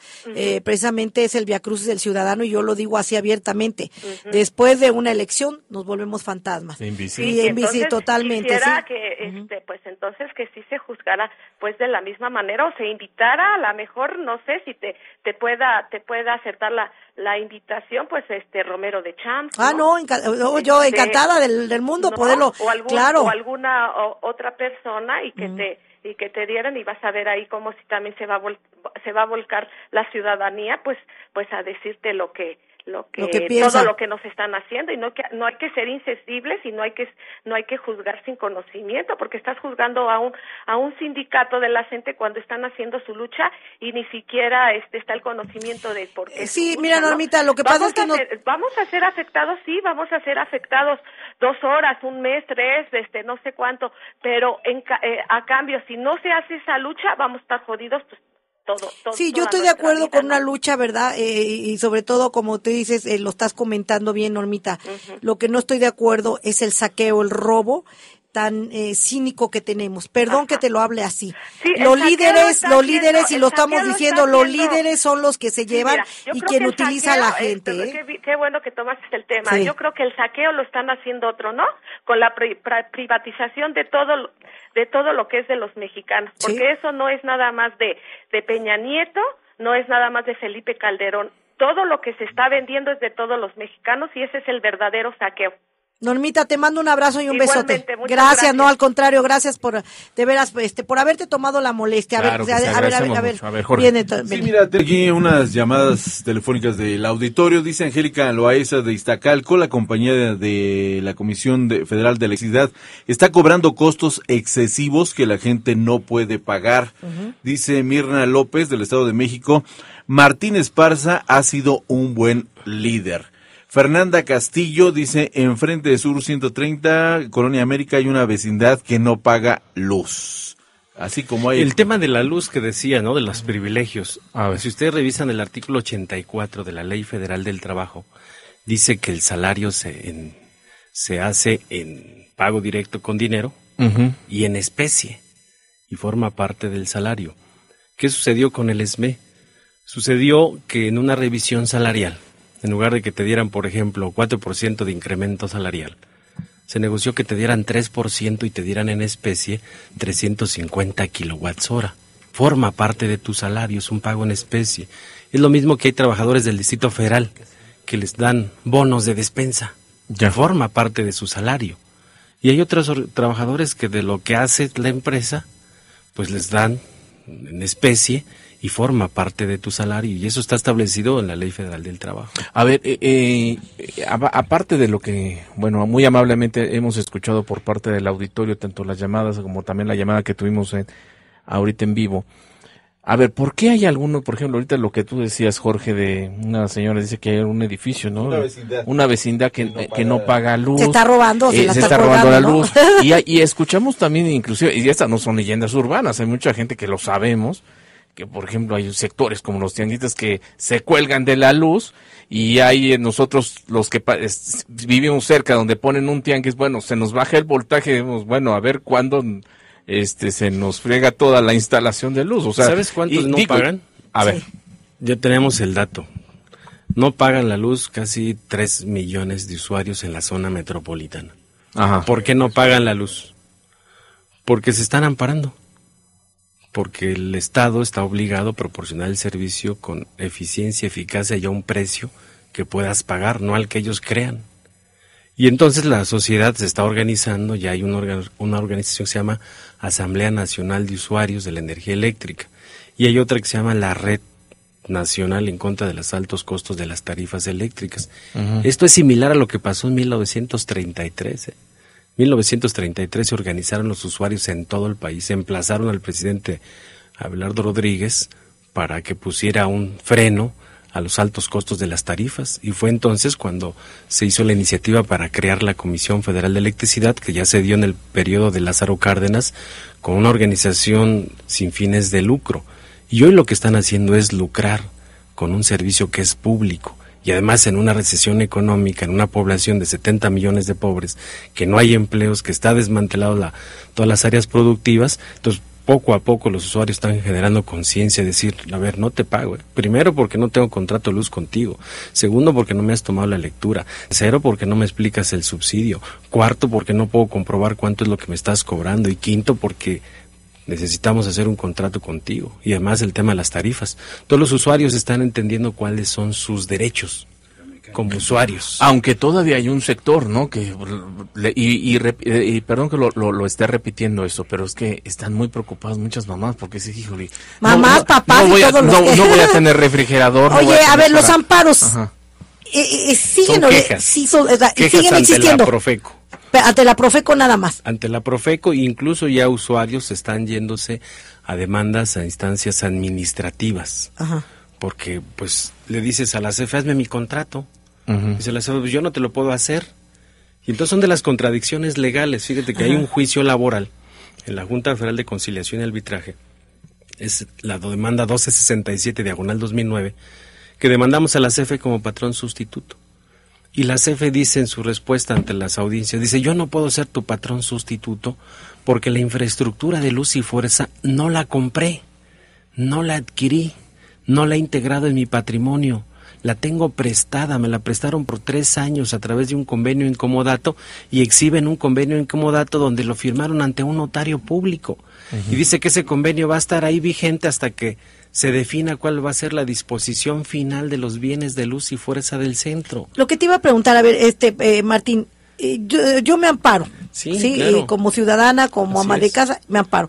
precisamente es el viacrucis del ciudadano, y yo lo digo así abiertamente. Después de una elección nos volvemos fantasmas. Invisibles. Sí, invisibles, totalmente. Quisiera que, pues entonces que sí se juzgara, pues de la misma manera, o se invitara, a lo mejor, no sé si te pueda acertar la invitación, pues Romero de Champs, ¿no? Yo encantada del mundo, ¿no? Poderlo, claro. O alguna otra persona y que te dieran, y vas a ver ahí cómo si también se va a volcar la ciudadanía, pues a decirte lo que todo lo que nos están haciendo, y no hay que ser insensibles, y no hay que juzgar sin conocimiento, porque estás juzgando a un sindicato de la gente cuando están haciendo su lucha y ni siquiera está el conocimiento de por qué. Sí, mira, Normita, lo que pasa es que vamos a ser afectados, sí, vamos a ser afectados 2 horas, un mes, 3, no sé cuánto, pero a cambio, si no se hace esa lucha, vamos a estar jodidos, pues. Todo, sí, yo estoy de acuerdo con una lucha, ¿verdad? Y sobre todo, como te dices, lo estás comentando bien, Normita. Lo que no estoy de acuerdo es el saqueo, el robo tan cínico que tenemos. Perdón que te lo hable así. Sí, los líderes, y lo estamos diciendo, los líderes son los que se llevan y quien utiliza a la gente. Qué bueno que tomaste el tema. Sí. Yo creo que el saqueo lo están haciendo otro, ¿no? Con la privatización de todo lo que es de los mexicanos, porque eso no es nada más de Peña Nieto, no es nada más de Felipe Calderón. Todo lo que se está vendiendo es de todos los mexicanos, y ese es el verdadero saqueo. Normita, te mando un abrazo y un Igualmente, besote. Gracias, no, al contrario, gracias por, de veras, por haberte tomado la molestia. Claro, a ver, Jorge. Viene. Sí, mira, aquí unas llamadas telefónicas del auditorio. Dice Angélica Loaiza de Iztacalco, la compañía de la Comisión Federal de Electricidad está cobrando costos excesivos que la gente no puede pagar. Dice Mirna López del Estado de México, Martín Esparza ha sido un buen líder. Fernanda Castillo dice, enfrente de Sur 130, Colonia América, hay una vecindad que no paga luz. Así como hay... El tema de la luz que decía, ¿no? De los privilegios. Si ustedes revisan el artículo 84 de la Ley Federal del Trabajo, dice que el salario se hace en pago directo con dinero y en especie, y forma parte del salario. ¿Qué sucedió con el SME? Sucedió que en una revisión salarial, en lugar de que te dieran, por ejemplo, 4% de incremento salarial, se negoció que te dieran 3% y te dieran en especie 350 kilowatts hora. Forma parte de tu salario, es un pago en especie. Es lo mismo que hay trabajadores del Distrito Federal que les dan bonos de despensa. Ya forma parte de su salario. Y hay otros trabajadores que de lo que hace la empresa, pues les dan en especie y forma parte de tu salario, y eso está establecido en la Ley Federal del Trabajo. A ver, aparte de lo que, bueno, muy amablemente hemos escuchado por parte del auditorio, tanto las llamadas como también la llamada que tuvimos ahorita en vivo. A ver, ¿por qué hay alguno, por ejemplo, ahorita lo que tú decías, Jorge, de una señora dice que hay un edificio, ¿no? Una vecindad que no paga luz. Se está robando, se está robando la luz. Y escuchamos también, inclusive, y estas no son leyendas urbanas, hay mucha gente que lo sabemos, que por ejemplo hay sectores como los tianguitas que se cuelgan de la luz, y hay nosotros los que vivimos cerca donde ponen un tianguis, bueno, se nos baja el voltaje, bueno, a ver cuándo se nos friega toda la instalación de luz. O sea, ¿sabes cuántos no pagan? A ver. Ya tenemos el dato. No pagan la luz casi 3 millones de usuarios en la zona metropolitana. Ajá. ¿Por qué no pagan la luz? Porque se están amparando. Porque el Estado está obligado a proporcionar el servicio con eficiencia, eficacia y a un precio que puedas pagar, no al que ellos crean. Y entonces la sociedad se está organizando, ya hay una organización que se llama Asamblea Nacional de Usuarios de la Energía Eléctrica, y hay otra que se llama la Red nacional en contra de los altos costos de las tarifas eléctricas. Esto es similar a lo que pasó en 1933. En 1933 se organizaron los usuarios en todo el país, emplazaron al presidente Abelardo Rodríguez para que pusiera un freno a los altos costos de las tarifas, y fue entonces cuando se hizo la iniciativa para crear la Comisión Federal de Electricidad, que ya se dio en el periodo de Lázaro Cárdenas, con una organización sin fines de lucro. Y hoy lo que están haciendo es lucrar con un servicio que es público, y además en una recesión económica, en una población de 70 millones de pobres, que no hay empleos, que está desmantelado todas las áreas productivas. Entonces, poco a poco los usuarios están generando conciencia de decir, a ver, no te pago. Primero, porque no tengo contrato de luz contigo. Segundo, porque no me has tomado la lectura. Tercero, porque no me explicas el subsidio. Cuarto, porque no puedo comprobar cuánto es lo que me estás cobrando. Y quinto, porque necesitamos hacer un contrato contigo. Y además el tema de las tarifas. Todos los usuarios están entendiendo cuáles son sus derechos como usuarios. Aunque todavía hay un sector, ¿no? Que y perdón que lo esté repitiendo eso, pero es que están muy preocupadas muchas mamás porque sí, híjole. Mamás, papás, no voy a tener refrigerador. Oye, a ver, los amparos siguen, son quejas. Siguen ante existiendo. La Profeco. Ante la Profeco nada más. Ante la Profeco, incluso ya usuarios están yéndose a demandas a instancias administrativas. Porque pues le dices a la CFE, hazme mi contrato. Dice la CFE, pues yo no te lo puedo hacer. Y entonces son de las contradicciones legales. Fíjate que hay un juicio laboral en la Junta Federal de Conciliación y Arbitraje. Es la demanda 1267/2009, que demandamos a la CFE como patrón sustituto. Y la CFE dice en su respuesta ante las audiencias, dice, yo no puedo ser tu patrón sustituto porque la infraestructura de luz y fuerza no la compré, no la adquirí, no la he integrado en mi patrimonio. La tengo prestada, me la prestaron por 3 años a través de un convenio incomodato y exhiben un convenio incomodato donde lo firmaron ante un notario público. Y dice que ese convenio va a estar ahí vigente hasta que se defina cuál va a ser la disposición final de los bienes de luz y fuerza del centro. Lo que te iba a preguntar, a ver, Martín, yo me amparo, ¿sí? Claro. Como ciudadana, como Así ama de es. casa, me amparo.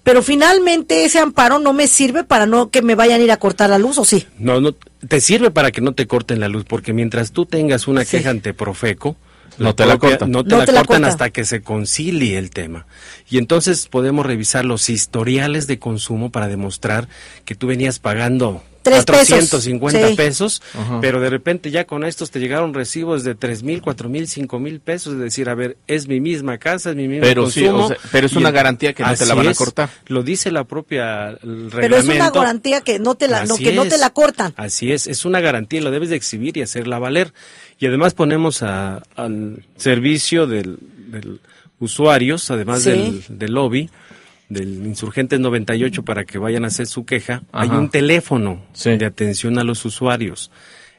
Pero finalmente ese amparo no me sirve para no que me vayan a ir a cortar la luz, ¿o sí? No, te sirve para que no te corten la luz, porque mientras tú tengas una queja ante Profeco, no te la cortan hasta que se concilie el tema. Y entonces podemos revisar los historiales de consumo para demostrar que tú venías pagando 450 pesos, pero de repente ya con estos te llegaron recibos de 3,000, 4,000, 5,000 pesos, es decir, a ver, es mi misma casa, es mi mismo consumo. Sí, pero es una garantía que no te la van a cortar. Lo dice la propia reglamento. Pero es una garantía que no te la cortan. Así es una garantía y lo debes de exhibir y hacerla valer. Y además ponemos al servicio del usuarios, además del lobby, del Insurgentes 98, para que vayan a hacer su queja. Hay un teléfono de atención a los usuarios.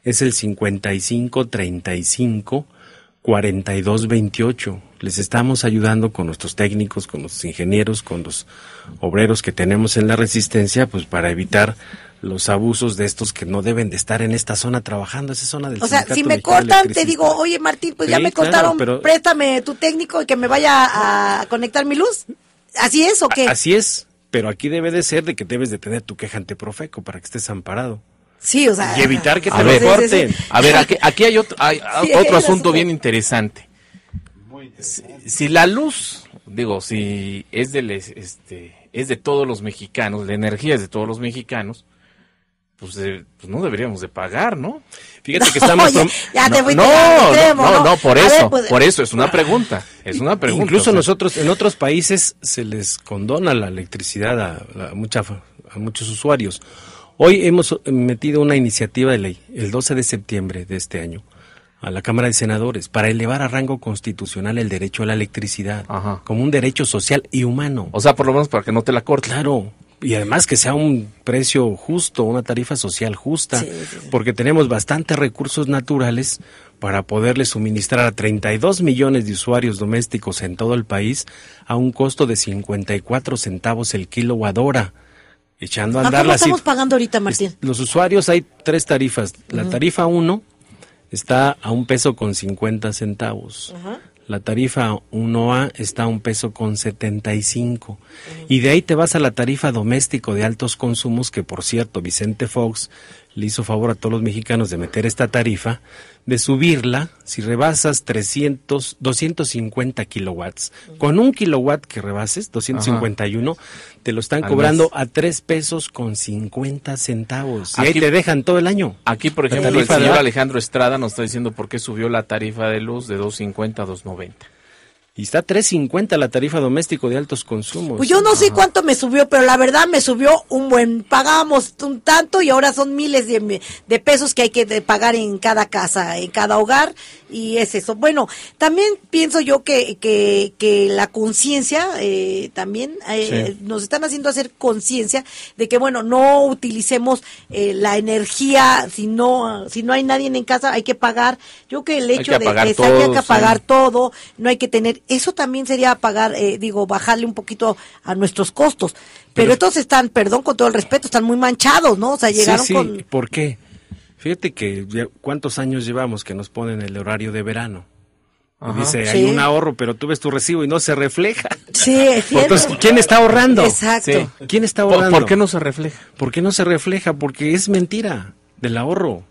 Es el 5535-4228. Les estamos ayudando con nuestros técnicos, con los ingenieros, con los obreros que tenemos en la Resistencia, pues para evitar los abusos de estos que no deben de estar en esta zona trabajando, esa zona del Sindicato. O sea, si me cortan, te digo, oye Martín, pues sí, ya me cortaron, pero préstame tu técnico y que me vaya a conectar mi luz. ¿Así es o qué? Así es, pero aquí debe de ser de que debes de tener tu queja ante Profeco para que estés amparado. Sí, o sea. Y evitar que te lo corten. Sí. A ver, aquí hay otro asunto bien interesante. Si la luz, si es de todos los mexicanos, la energía es de todos los mexicanos, pues no deberíamos de pagar, ¿no? Fíjate que estamos... Por eso es una pregunta. Incluso nosotros, en otros países, se les condona la electricidad a muchos usuarios. Hoy hemos metido una iniciativa de ley, el 12 de septiembre de este año, a la Cámara de Senadores, para elevar a rango constitucional el derecho a la electricidad, como un derecho social y humano. O sea, por lo menos para que no te la corten. Claro. Y además que sea un precio justo, una tarifa social justa, porque tenemos bastantes recursos naturales para poderle suministrar a 32 millones de usuarios domésticos en todo el país a un costo de 54 centavos el kilowatt-hora, echando a andar ¿Cómo estamos pagando ahorita, Martín? Los usuarios, hay 3 tarifas. La tarifa 1 está a $1.50. La tarifa 1A está a $1.75. Y de ahí te vas a la tarifa doméstico de altos consumos, que por cierto, Vicente Fox le hizo favor a todos los mexicanos de meter esta tarifa, de subirla, si rebasas 250 kilowatts. Con 1 kilowatt que rebases, 251, te lo están cobrando a 3 pesos con 50 centavos. Y aquí, ahí te dejan todo el año. Aquí, por ejemplo, el señor Alejandro Estrada nos está diciendo por qué subió la tarifa de luz de 2.50 a 2.90. Y está 3.50 la tarifa doméstico de altos consumos. Pues yo no sé cuánto me subió, pero la verdad me subió un buen. Pagábamos un tanto y ahora son miles de pesos que hay que pagar en cada casa, en cada hogar, y es eso. Bueno, también pienso yo que la conciencia también nos están haciendo hacer conciencia de que, bueno, no utilicemos la energía si no hay nadie en casa, hay que pagar. Yo que el hecho de que hay que pagar todo, no hay que tener. Eso también sería pagar, bajarle un poquito a nuestros costos. Pero estos están, perdón, con todo el respeto, están muy manchados, ¿no? O sea, llegaron con... ¿Por qué? Fíjate que ¿cuántos años llevamos que nos ponen el horario de verano? Dice, hay un ahorro, pero tú ves tu recibo y no se refleja. Sí, es cierto. Entonces, ¿quién está ahorrando? Exacto. Sí. ¿Quién está ahorrando? ¿Por qué no se refleja? ¿Por qué no se refleja? Porque es mentira del ahorro.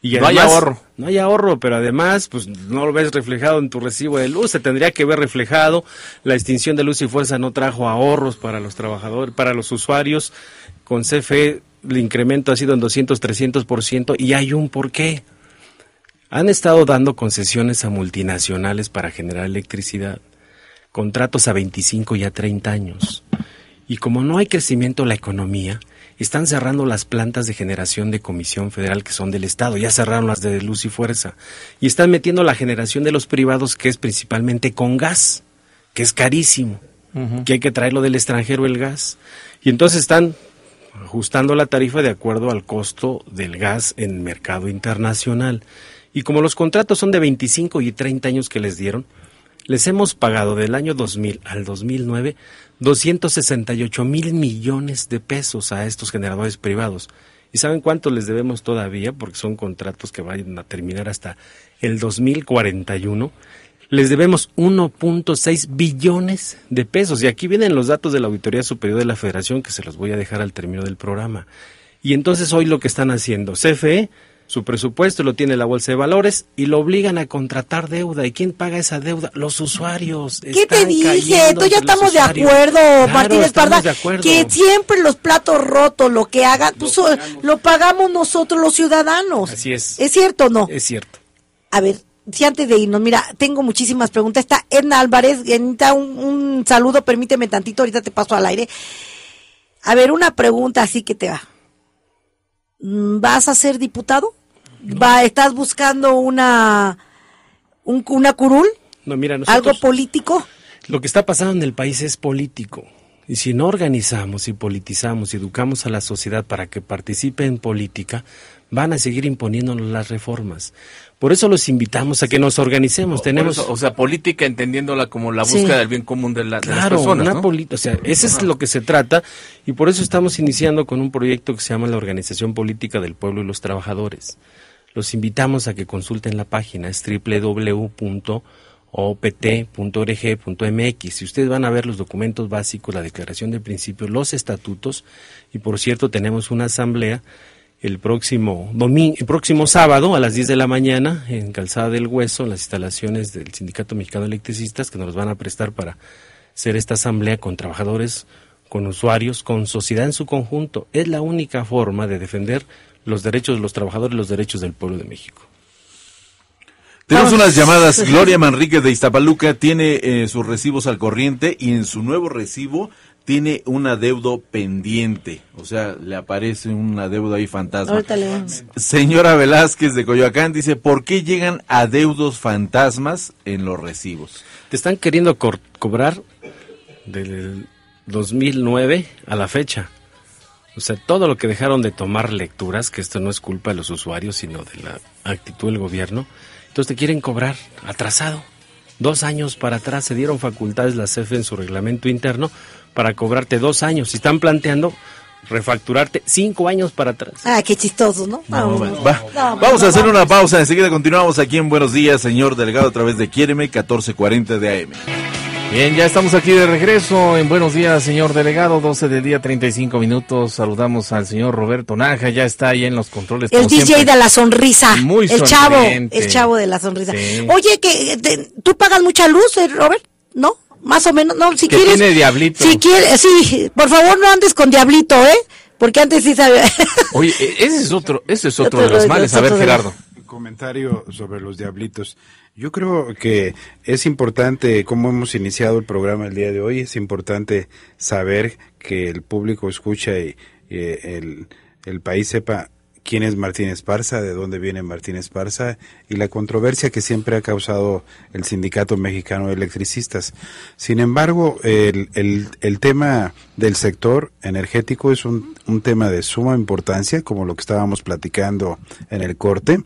Y además, no hay ahorro, pero además pues no lo ves reflejado en tu recibo de luz, se tendría que ver reflejado. La extinción de Luz y Fuerza no trajo ahorros para los trabajadores, para los usuarios. Con CFE el incremento ha sido en 200-300% y hay un porqué. Han estado dando concesiones a multinacionales para generar electricidad, contratos a 25 y a 30 años. Y como no hay crecimiento en la economía, están cerrando las plantas de generación de Comisión Federal que son del Estado, ya cerraron las de Luz y Fuerza, y están metiendo la generación de los privados, que es principalmente con gas, que es carísimo, que hay que traerlo del extranjero el gas, y entonces están ajustando la tarifa de acuerdo al costo del gas en el mercado internacional, y como los contratos son de 25 y 30 años que les dieron, les hemos pagado del año 2000 al 2009 268,000 millones de pesos a estos generadores privados. ¿Y saben cuánto les debemos todavía? Porque son contratos que vayan a terminar hasta el 2041. Les debemos 1.6 billones de pesos. Y aquí vienen los datos de la Auditoría Superior de la Federación, que se los voy a dejar al término del programa. Y entonces hoy lo que están haciendo, CFE, su presupuesto lo tiene la Bolsa de Valores y lo obligan a contratar deuda. ¿Y quién paga esa deuda? Los usuarios. ¿Qué te dije? Tú ya estamos de acuerdo, claro, Martínez Parda, que siempre los platos rotos, lo que hagan, pues, lo pagamos nosotros los ciudadanos. Así es. ¿Es cierto o no? Es cierto. A ver, si antes de irnos, mira, tengo muchísimas preguntas. Está Edna Álvarez, un saludo, permíteme tantito, ahorita te paso al aire. A ver, una pregunta así que te va. ¿Vas a ser diputado? ¿Estás buscando una curul? No, mira, ¿algo político? Lo que está pasando en el país es político. Y si no organizamos y politizamos y educamos a la sociedad para que participe en política, van a seguir imponiéndonos las reformas. Por eso los invitamos a que nos organicemos. Tenemos, eso, o sea, política entendiéndola como la búsqueda del bien común de las personas, ¿no? O sea, ese es lo que se trata, y por eso estamos iniciando con un proyecto que se llama la Organización Política del Pueblo y los Trabajadores. Los invitamos a que consulten la página, es www.opt.org.mx. Y ustedes van a ver los documentos básicos, la declaración de principios, los estatutos, y por cierto tenemos una asamblea el próximo sábado a las 10 de la mañana en Calzada del Hueso, en las instalaciones del Sindicato Mexicano de Electricistas, que nos van a prestar para hacer esta asamblea con trabajadores, con usuarios, con sociedad en su conjunto. Es la única forma de defender los derechos de los trabajadores y los derechos del pueblo de México. Tenemos unas llamadas. Gloria Manríquez de Iztapaluca tiene sus recibos al corriente y en su nuevo recibo tiene un adeudo pendiente. O sea, le aparece un adeudo ahí fantasma. Ahorita le vamos. Señora Velázquez de Coyoacán dice, ¿por qué llegan adeudos fantasmas en los recibos? Te están queriendo cobrar del 2009 a la fecha. O sea, todo lo que dejaron de tomar lecturas, que esto no es culpa de los usuarios, sino de la actitud del gobierno, entonces te quieren cobrar atrasado. 2 años para atrás se dieron facultades la CFE en su reglamento interno para cobrarte 2 años. Si están planteando refacturarte 5 años para atrás. Ah, qué chistoso, ¿no? Vamos a hacer una pausa. Enseguida continuamos aquí en Buenos Días, señor delegado, a través de Quiéreme 1440 de AM. Bien, ya estamos aquí de regreso en Buenos Días, señor delegado, 12 del día, 35 minutos. Saludamos al señor Roberto Naja, ya está ahí en los controles. El DJ siempre. De la sonrisa, Muy el chavo de la sonrisa. Sí. Oye, ¿tú pagas mucha luz, Robert? ¿No? Más o menos, no, si que quieres. Tiene Diablito. Si quieres, sí, por favor no andes con Diablito, porque antes sí sabía. Oye, ese es otro de los males. A ver, Gerardo. Comentario sobre los Diablitos. Yo creo que es importante, como hemos iniciado el programa el día de hoy, es importante saber que el público escucha y el país sepa quién es Martín Esparza, de dónde viene Martín Esparza y la controversia que siempre ha causado el Sindicato Mexicano de Electricistas. Sin embargo, el tema del sector energético es un tema de suma importancia, como lo que estábamos platicando en el corte.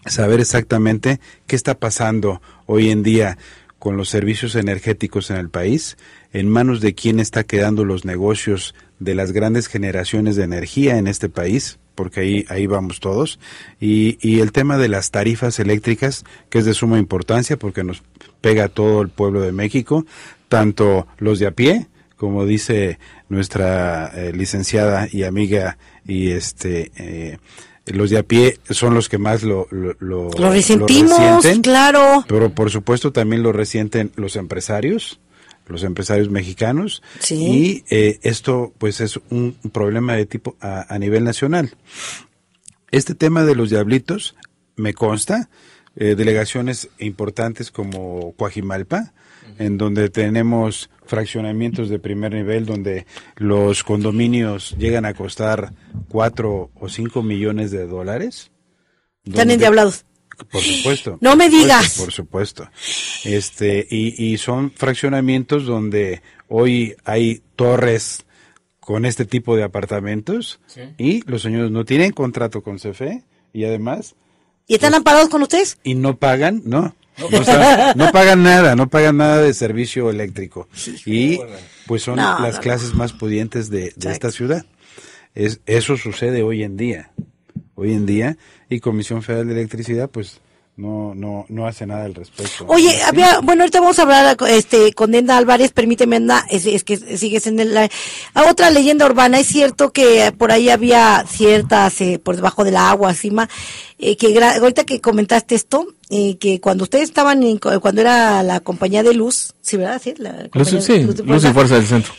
Saber exactamente qué está pasando hoy en día con los servicios energéticos en el país, en manos de quién está quedando los negocios de las grandes generaciones de energía en este país, porque ahí vamos todos, y el tema de las tarifas eléctricas, que es de suma importancia porque nos pega a todo el pueblo de México, tanto los de a pie, como dice nuestra licenciada y amiga, y los de a pie son los que más lo resentimos, lo resienten, claro. Pero por supuesto también lo resienten los empresarios mexicanos, sí. Y esto pues es un problema de tipo a nivel nacional. Este tema de los Diablitos me consta, delegaciones importantes como Coajimalpa, en donde tenemos fraccionamientos de primer nivel donde los condominios llegan a costar 4 o 5 millones de dólares. Están endiablados. Por supuesto. No me digas. Por supuesto. Y son fraccionamientos donde hoy hay torres con este tipo de apartamentos, sí. Y los señores no tienen contrato con CFE y además... ¿Y están amparados con ustedes? Y no pagan, no. No pagan nada de servicio eléctrico. Y pues son las clases más pudientes de esta ciudad. Eso sucede hoy en día, y Comisión Federal de Electricidad pues no hace nada al respecto. Oye, ahorita vamos a hablar con Edna Álvarez, permíteme, Edna, es que sigues en otra leyenda urbana. Es cierto que por ahí había ciertas, por debajo del agua, encima, ahorita que comentaste esto, que cuando ustedes estaban, cuando era la compañía de luz, ¿sí, verdad? Sí, Luz y Fuerza del Centro.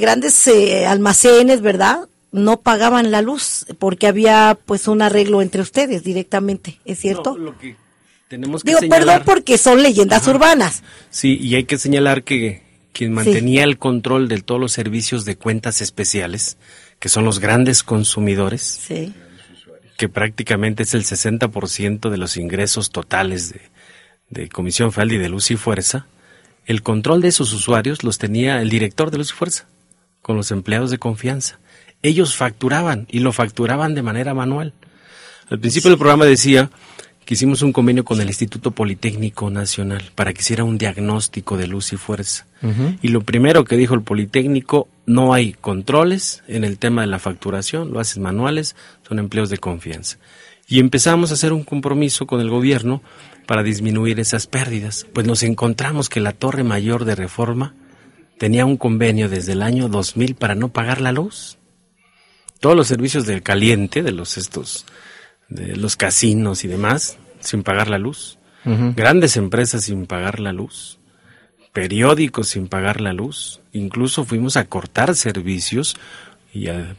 Grandes almacenes, ¿verdad? No pagaban la luz porque había pues un arreglo entre ustedes directamente, ¿es cierto? No, lo que tenemos que señalar... Perdón porque son leyendas urbanas. Sí, y hay que señalar que quien mantenía el control de todos los servicios de cuentas especiales, que son los grandes consumidores, sí, que prácticamente es el 60% de los ingresos totales de Comisión Federal y de Luz y Fuerza, el control de esos usuarios los tenía el director de Luz y Fuerza, con los empleados de confianza. Ellos facturaban, y lo facturaban de manera manual. Al principio del programa decía que hicimos un convenio con el Instituto Politécnico Nacional para que hiciera un diagnóstico de Luz y Fuerza. Uh-huh. Y lo primero que dijo el Politécnico, no hay controles en el tema de la facturación, lo hacen manuales, son empleos de confianza. Y empezamos a hacer un compromiso con el gobierno para disminuir esas pérdidas. Pues nos encontramos que la Torre Mayor de Reforma tenía un convenio desde el año 2000 para no pagar la luz. Todos los servicios del caliente, de los casinos y demás, sin pagar la luz. Uh-huh. Grandes empresas sin pagar la luz. Periódicos sin pagar la luz. Incluso fuimos a cortar servicios y a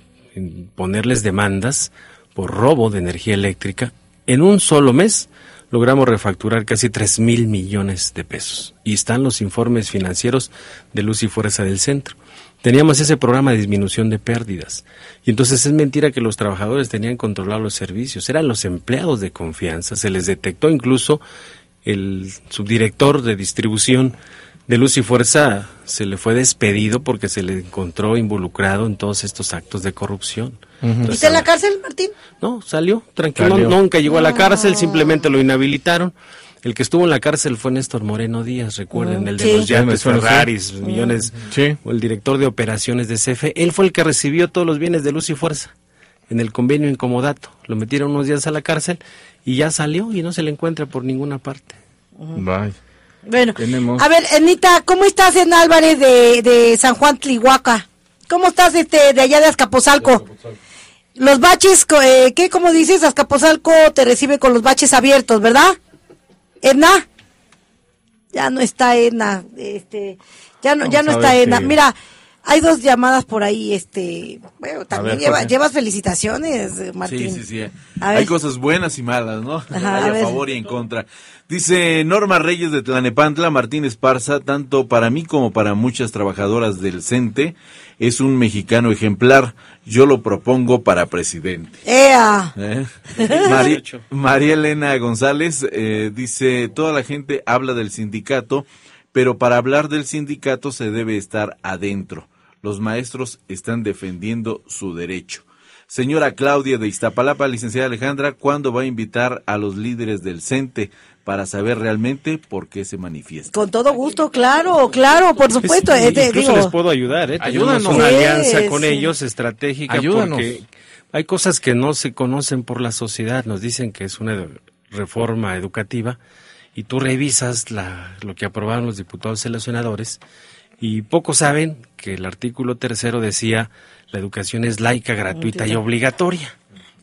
ponerles demandas por robo de energía eléctrica. En un solo mes logramos refacturar casi 3,000 millones de pesos. Y están los informes financieros de Luz y Fuerza del Centro. Teníamos ese programa de disminución de pérdidas. Y entonces es mentira que los trabajadores tenían controlados los servicios. Eran los empleados de confianza. Se les detectó incluso el subdirector de distribución de Luz y Fuerza, se le fue despedido porque se le encontró involucrado en todos estos actos de corrupción. Uh-huh. ¿Está en la cárcel, Martín? No, salió, tranquilo. Nunca llegó a la cárcel, simplemente lo inhabilitaron. El que estuvo en la cárcel fue Néstor Moreno Díaz, recuerden, el de los yates, Ferraris, millones, o el director de operaciones de CFE. Él fue el que recibió todos los bienes de Luz y Fuerza en el convenio incomodato. Lo metieron unos días a la cárcel y ya salió y no se le encuentra por ninguna parte. Bye. Bueno, Tenemos... a ver, Enita, ¿cómo estás, en Álvarez de San Juan Tlihuaca? ¿Cómo estás de allá de Azcapotzalco? Los baches, ¿qué? ¿Cómo dices? Azcapotzalco te recibe con los baches abiertos, ¿verdad? ¿Edna? Ya no está Edna, ya no está Edna. Mira, hay 2 llamadas por ahí, bueno, también llevas felicitaciones, Martín. Sí. Hay cosas buenas y malas, ¿no? Ajá, hay a favor y en contra. Dice Norma Reyes de Tlanepantla, Martín Esparza, tanto para mí como para muchas trabajadoras del CENTE, es un mexicano ejemplar. Yo lo propongo para presidente. ¡Ea! María Elena González dice, toda la gente habla del sindicato, pero para hablar del sindicato se debe estar adentro. Los maestros están defendiendo su derecho. Señora Claudia de Iztapalapa, licenciada Alejandra, ¿cuándo va a invitar a los líderes del CENTE para saber realmente por qué se manifiesta? Con todo gusto, claro, por supuesto. Incluso les puedo ayudar, Ayúdanos. Tenemos una alianza con ellos estratégica. Ayúdanos. Porque hay cosas que no se conocen por la sociedad. Nos dicen que es una reforma educativa y tú revisas lo que aprobaron los diputados y los senadores y pocos saben que el artículo 3 decía la educación es laica, gratuita y obligatoria.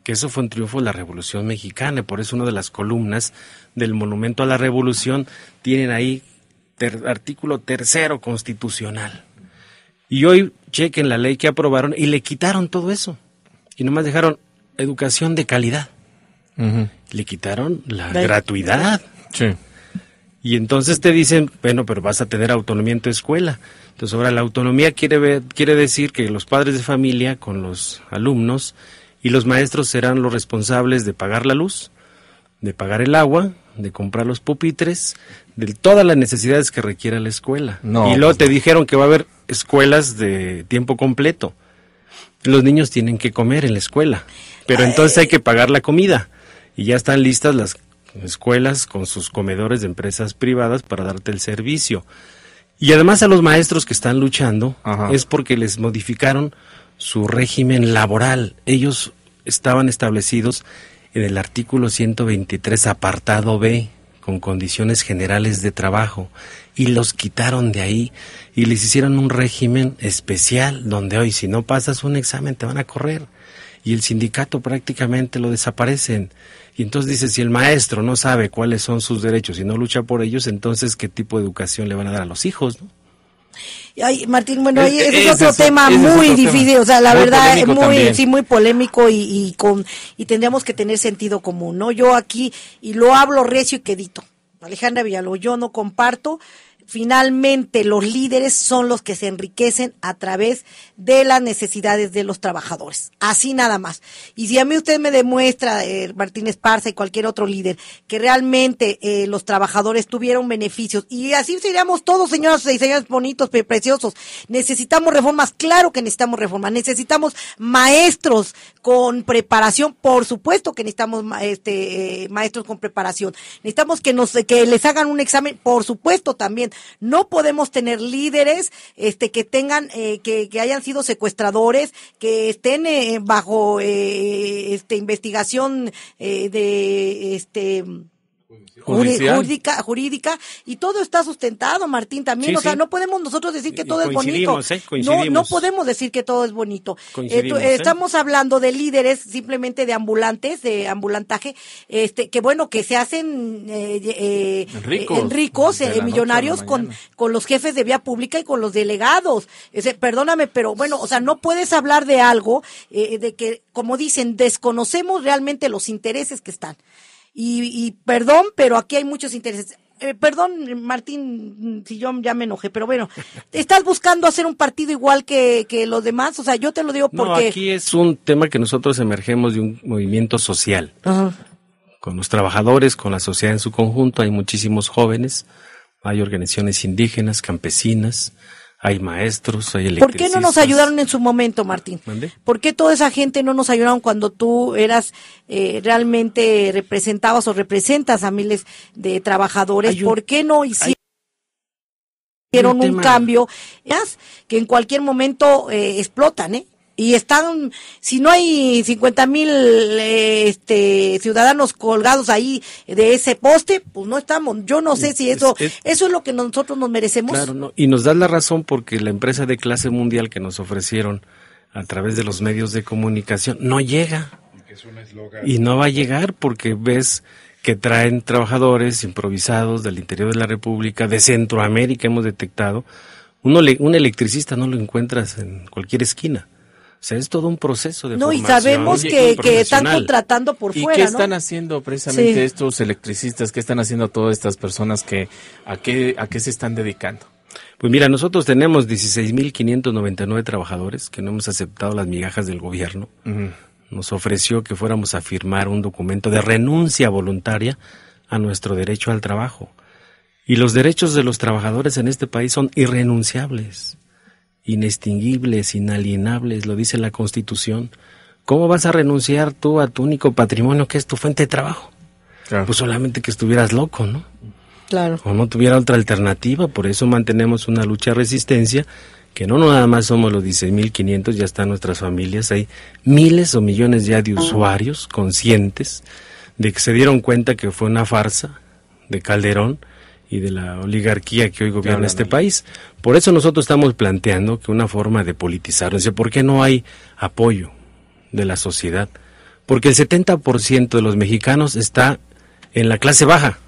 Que eso fue un triunfo de la Revolución Mexicana, y por eso una de las columnas del Monumento a la Revolución tienen ahí artículo 3 constitucional. Y hoy chequen la ley que aprobaron y le quitaron todo eso. Y nomás dejaron educación de calidad. Le quitaron la gratuidad. Sí. Y entonces te dicen, bueno, pero vas a tener autonomía en tu escuela. Entonces ahora la autonomía quiere decir que los padres de familia con los alumnos y los maestros serán los responsables de pagar la luz, de pagar el agua, de comprar los pupitres, de todas las necesidades que requiera la escuela. Y luego te dijeron que va a haber escuelas de tiempo completo. Los niños tienen que comer en la escuela, pero entonces hay que pagar la comida. Y ya están listas las escuelas con sus comedores de empresas privadas para darte el servicio. Y además a los maestros que están luchando es porque les modificaron su régimen laboral. Ellos estaban establecidos en el artículo 123 apartado B con condiciones generales de trabajo y los quitaron de ahí y les hicieron un régimen especial donde hoy si no pasas un examen te van a correr y el sindicato prácticamente lo desaparecen. Y entonces dice, si el maestro no sabe cuáles son sus derechos y no lucha por ellos, entonces ¿qué tipo de educación le van a dar a los hijos, no? Ay, Martín, bueno, ese es otro tema muy difícil, o sea, la verdad, muy polémico y tendríamos que tener sentido común, ¿no? Yo aquí, y lo hablo recio y quedito, Alejandra Villalobos, yo no comparto. Finalmente, los líderes son los que se enriquecen a través de las necesidades de los trabajadores. Así nada más. Y si a mí usted me demuestra, Martín Esparza y cualquier otro líder, que realmente los trabajadores tuvieron beneficios, y así seríamos todos, señoras y señores bonitos, preciosos. Necesitamos reformas, claro que necesitamos reformas. Necesitamos maestros con preparación, por supuesto que necesitamos maestros con preparación. Necesitamos que les hagan un examen, por supuesto también. No podemos tener líderes que tengan que hayan sido secuestradores, que estén bajo investigación jurídica, y todo está sustentado, Martín, también, o sea, no podemos nosotros decir que todo es bonito. No podemos decir que todo es bonito. Estamos hablando de líderes, simplemente de ambulantes, de ambulantaje, que bueno, que se hacen ricos, millonarios con los jefes de vía pública y con los delegados. Perdóname, pero bueno, o sea, no puedes hablar de algo de que, como dicen, desconocemos realmente los intereses que están. Y perdón, pero aquí hay muchos intereses. Perdón, Martín, si yo ya me enojé, pero bueno, ¿estás buscando hacer un partido igual que los demás? O sea, yo te lo digo porque... No, aquí es un tema que nosotros emergemos de un movimiento social. Con los trabajadores, con la sociedad en su conjunto, hay muchísimos jóvenes, hay organizaciones indígenas, campesinas, hay maestros, hay electricistas. ¿Por qué no nos ayudaron en su momento, Martín? ¿Mande? ¿Por qué toda esa gente no nos ayudaron cuando tú eras realmente representabas o representas a miles de trabajadores? ¿Por qué no hicieron un cambio que en cualquier momento explotan, Y están, si no hay 50,000 ciudadanos colgados ahí de ese poste, pues no estamos. Yo no sé si eso es lo que nosotros nos merecemos. Claro, no. Y nos das la razón porque la empresa de clase mundial que nos ofrecieron a través de los medios de comunicación no llega. Y no va a llegar porque ves que traen trabajadores improvisados del interior de la República, de Centroamérica hemos detectado. Un electricista no lo encuentras en cualquier esquina. O sea, es todo un proceso de formación. No, y sabemos que están contratando por fuera, ¿Y qué ¿no? están haciendo precisamente estos electricistas? ¿Qué están haciendo todas estas personas a qué se están dedicando? Pues mira, nosotros tenemos 16,599 trabajadores que no hemos aceptado las migajas del gobierno. Uh-huh. Nos ofreció que fuéramos a firmar un documento de renuncia voluntaria a nuestro derecho al trabajo. Y los derechos de los trabajadores en este país son irrenunciables, inextinguibles, inalienables, lo dice la Constitución. ¿Cómo vas a renunciar tú a tu único patrimonio que es tu fuente de trabajo? Claro. Pues solamente que estuvieras loco, ¿no? Claro. O no tuviera otra alternativa, por eso mantenemos una lucha de resistencia, que no nada más somos los 16,500, ya están nuestras familias, hay miles o millones ya de usuarios conscientes de que se dieron cuenta que fue una farsa de Calderón y de la oligarquía que hoy gobierna este país. Por eso nosotros estamos planteando que una forma de politizar, ¿por qué no hay apoyo de la sociedad? Porque el 70% de los mexicanos está en la clase baja,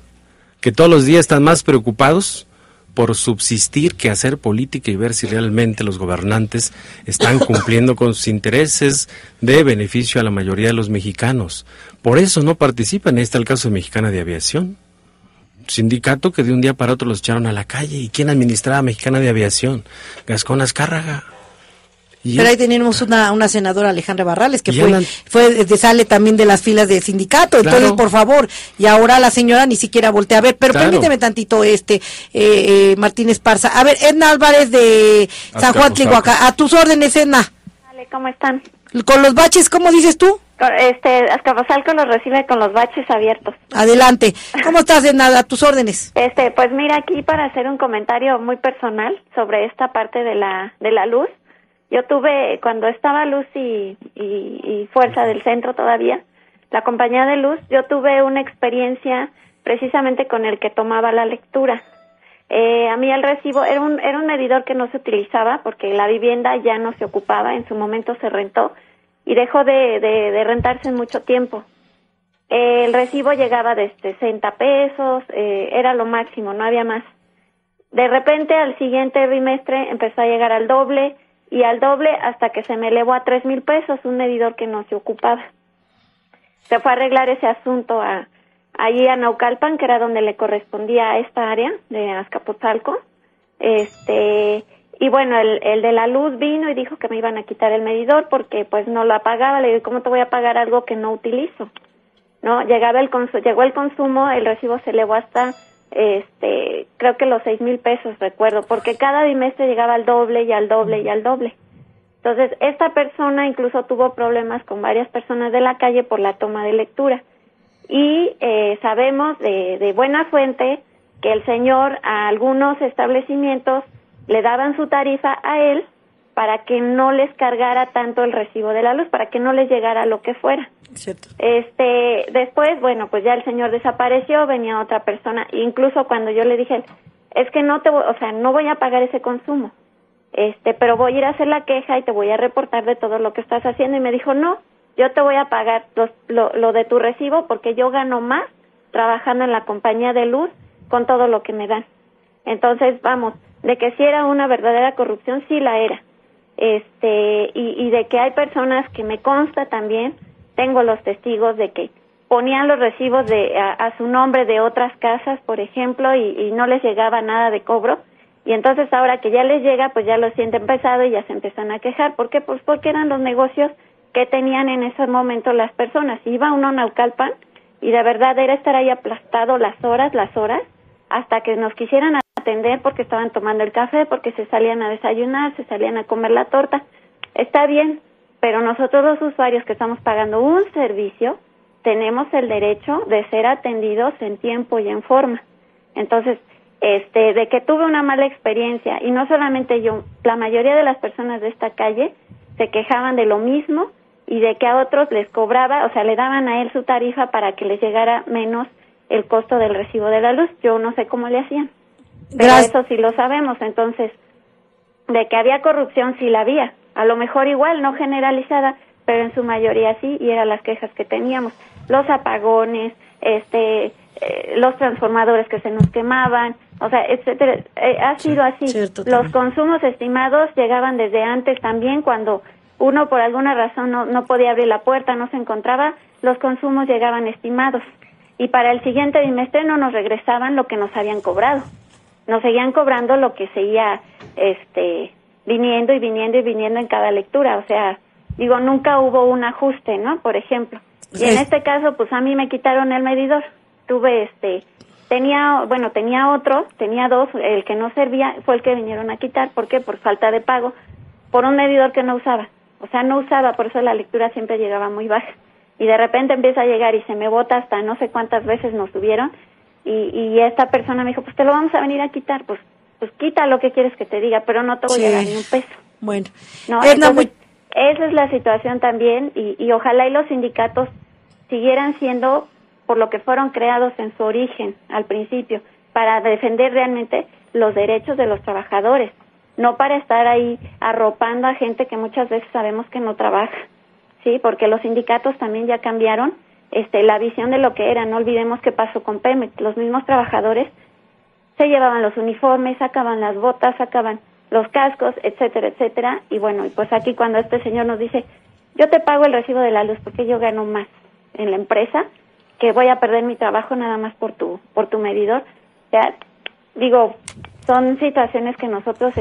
que todos los días están más preocupados por subsistir que hacer política y ver si realmente los gobernantes están cumpliendo con sus intereses de beneficio a la mayoría de los mexicanos. Por eso no participan. Está el caso de Mexicana de Aviación, sindicato que de un día para otro los echaron a la calle. ¿Y quién administraba Mexicana de Aviación? Gascón Azcárraga. Pero ahí tenemos una senadora, Alejandra Barrales, que sale también de las filas del sindicato. Claro. Entonces, por favor, y ahora la señora ni siquiera voltea a ver. Pero permíteme tantito, Martínez Parza. A ver, Edna Álvarez de San Juan Tlihuaca. A tus órdenes, Edna. Vale, ¿cómo están? Con los baches, ¿cómo dices tú? Azcapotzalco los recibe con los baches abiertos. Adelante. ¿Cómo estás, Edna? A tus órdenes. Pues mira, aquí para hacer un comentario muy personal sobre esta parte de la luz. Yo tuve, cuando estaba Luz y Fuerza del Centro todavía, la compañía de Luz, yo tuve una experiencia precisamente con el que tomaba la lectura. A mí el recibo era un medidor que no se utilizaba porque la vivienda ya no se ocupaba, en su momento se rentó y dejó de rentarse en mucho tiempo. El recibo llegaba de 60 pesos, era lo máximo, no había más. De repente al siguiente bimestre empezó a llegar al doble, y al doble hasta que se me elevó a 3,000 pesos, un medidor que no se ocupaba. Se fue a arreglar ese asunto allí a Naucalpan, que era donde le correspondía a esta área de Azcapotzalco. Y bueno, el de la luz vino y dijo que me iban a quitar el medidor porque pues no lo apagaba. Le digo, ¿cómo te voy a pagar algo que no utilizo? No, llegó el consumo, el recibo se elevó hasta creo que los 6,000 pesos, recuerdo, porque cada bimestre llegaba al doble y al doble y al doble. Entonces, esta persona incluso tuvo problemas con varias personas de la calle por la toma de lectura. Y sabemos de buena fuente que el señor a algunos establecimientos le daban su tarifa a él para que no les cargara tanto el recibo de la luz, para que no les llegara lo que fuera. Cierto. Después, bueno, pues ya el señor desapareció, venía otra persona, incluso cuando yo le dije, es que no voy a pagar ese consumo, pero voy a ir a hacer la queja y te voy a reportar de todo lo que estás haciendo, y me dijo, no, yo te voy a pagar lo de tu recibo porque yo gano más trabajando en la compañía de luz con todo lo que me dan. Entonces, vamos, de que sí era una verdadera corrupción, sí la era. Y de que hay personas que me consta también, tengo los testigos de que ponían los recibos a su nombre de otras casas, por ejemplo, y no les llegaba nada de cobro, y entonces ahora que ya les llega, pues ya lo sienten pesado y ya se empiezan a quejar. ¿Por qué? Pues porque eran los negocios que tenían en ese momento las personas. Iba uno a Naucalpan y de verdad era estar ahí aplastado las horas, hasta que nos quisieran atender porque estaban tomando el café, porque se salían a desayunar, se salían a comer la torta. Está bien, pero nosotros los usuarios que estamos pagando un servicio tenemos el derecho de ser atendidos en tiempo y en forma. Entonces, de que tuve una mala experiencia, y no solamente yo, la mayoría de las personas de esta calle, se quejaban de lo mismo y de que a otros les cobraba, o sea, le daban a él su tarifa para que les llegara menos el costo del recibo de la luz. Yo no sé cómo le hacían, pero eso sí lo sabemos. Entonces, de que había corrupción, sí la había, a lo mejor igual, no generalizada, pero en su mayoría sí, y eran las quejas que teníamos. Los apagones, los transformadores que se nos quemaban, o sea, etcétera. Ha sido así. Cierto, los consumos estimados llegaban desde antes también, cuando uno por alguna razón no podía abrir la puerta, no se encontraba, los consumos llegaban estimados. Y para el siguiente bimestre no nos regresaban lo que nos habían cobrado. Nos seguían cobrando lo que seguía viniendo en cada lectura. O sea, digo, nunca hubo un ajuste, ¿no? Por ejemplo. Y en este caso, pues a mí me quitaron el medidor. Tenía dos, el que no servía fue el que vinieron a quitar. ¿Por qué? Por falta de pago, por un medidor que no usaba. O sea, no usaba, por eso la lectura siempre llegaba muy baja. Y de repente empieza a llegar y se me bota hasta no sé cuántas veces nos subieron. Y esta persona me dijo, pues te lo vamos a venir a quitar. Pues quita lo que quieres que te diga, pero no te voy a dar ni un peso. Bueno. ¿No? Entonces, esa es la situación también, y ojalá y los sindicatos siguieran siendo por lo que fueron creados en su origen, al principio, para defender realmente los derechos de los trabajadores, no para estar ahí arropando a gente que muchas veces sabemos que no trabaja, ¿sí? Porque los sindicatos también ya cambiaron la visión de lo que era. No olvidemos qué pasó con Pemex. Los mismos trabajadores se llevaban los uniformes, sacaban las botas, sacaban los cascos, etcétera, etcétera. Y bueno, pues aquí cuando este señor nos dice, yo te pago el recibo de la luz porque yo gano más en la empresa, que voy a perder mi trabajo nada más por tu medidor. O sea, digo, son situaciones que nosotros,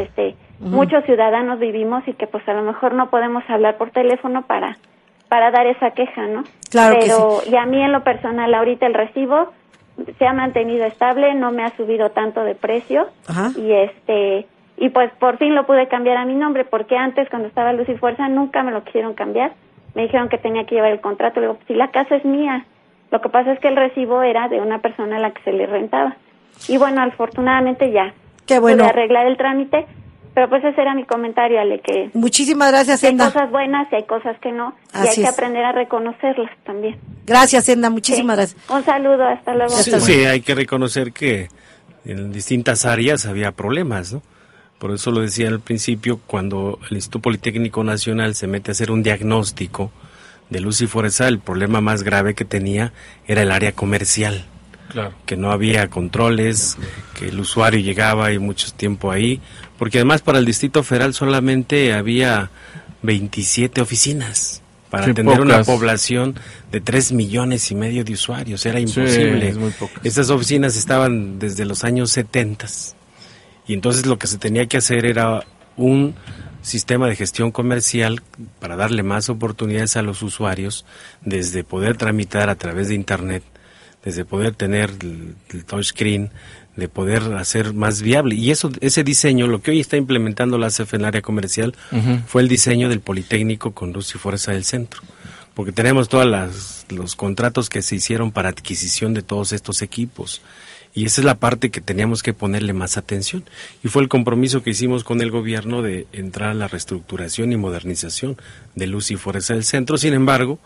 muchos ciudadanos vivimos, y que pues a lo mejor no podemos hablar por teléfono para dar esa queja, ¿no? Claro. Pero que sí. Y a mí en lo personal, ahorita el recibo se ha mantenido estable, no me ha subido tanto de precio. Ajá. Y pues por fin lo pude cambiar a mi nombre, porque antes, cuando estaba Luz y Fuerza, nunca me lo quisieron cambiar. Me dijeron que tenía que llevar el contrato. Le digo, si la casa es mía. Lo que pasa es que el recibo era de una persona a la que se le rentaba. Y bueno, afortunadamente ya Qué bueno. pude arreglar el trámite. Pero pues ese era mi comentario, Ale, que muchísimas gracias, hay Enda. cosas buenas y hay cosas que no. Y hay que aprender a reconocerlas también. Gracias, Enda, muchísimas gracias. Un saludo, hasta luego. Sí, hay que reconocer que en distintas áreas había problemas, ¿no? Por eso lo decía al principio, cuando el Instituto Politécnico Nacional se mete a hacer un diagnóstico de Luz y Fuerza, el problema más grave que tenía era el área comercial. Claro. Que no había controles, que el usuario llegaba y mucho tiempo ahí, porque además para el Distrito Federal solamente había 27 oficinas para atender una población de 3,5 millones de usuarios. Era imposible. Es muy pocas. Estas oficinas estaban desde los años 70 y entonces lo que se tenía que hacer era un sistema de gestión comercial para darle más oportunidades a los usuarios, desde poder tramitar a través de internet, desde poder tener el touchscreen, de poder hacer más viable. Y ese diseño, lo que hoy está implementando la ACF en el área comercial, fue el diseño del Politécnico con Luz y Fuerza del Centro. Porque tenemos todos los contratos que se hicieron para adquisición de todos estos equipos. Y esa es la parte que teníamos que ponerle más atención. Y fue el compromiso que hicimos con el gobierno de entrar a la reestructuración y modernización de Luz y Fuerza del Centro. Sin embargo,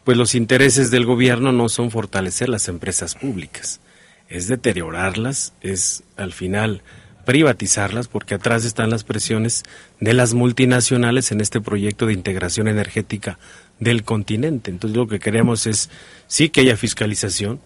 pues los intereses del gobierno no son fortalecer las empresas públicas, es deteriorarlas, es al final privatizarlas, porque atrás están las presiones de las multinacionales en este proyecto de integración energética del continente. Entonces lo que queremos es sí que haya fiscalización,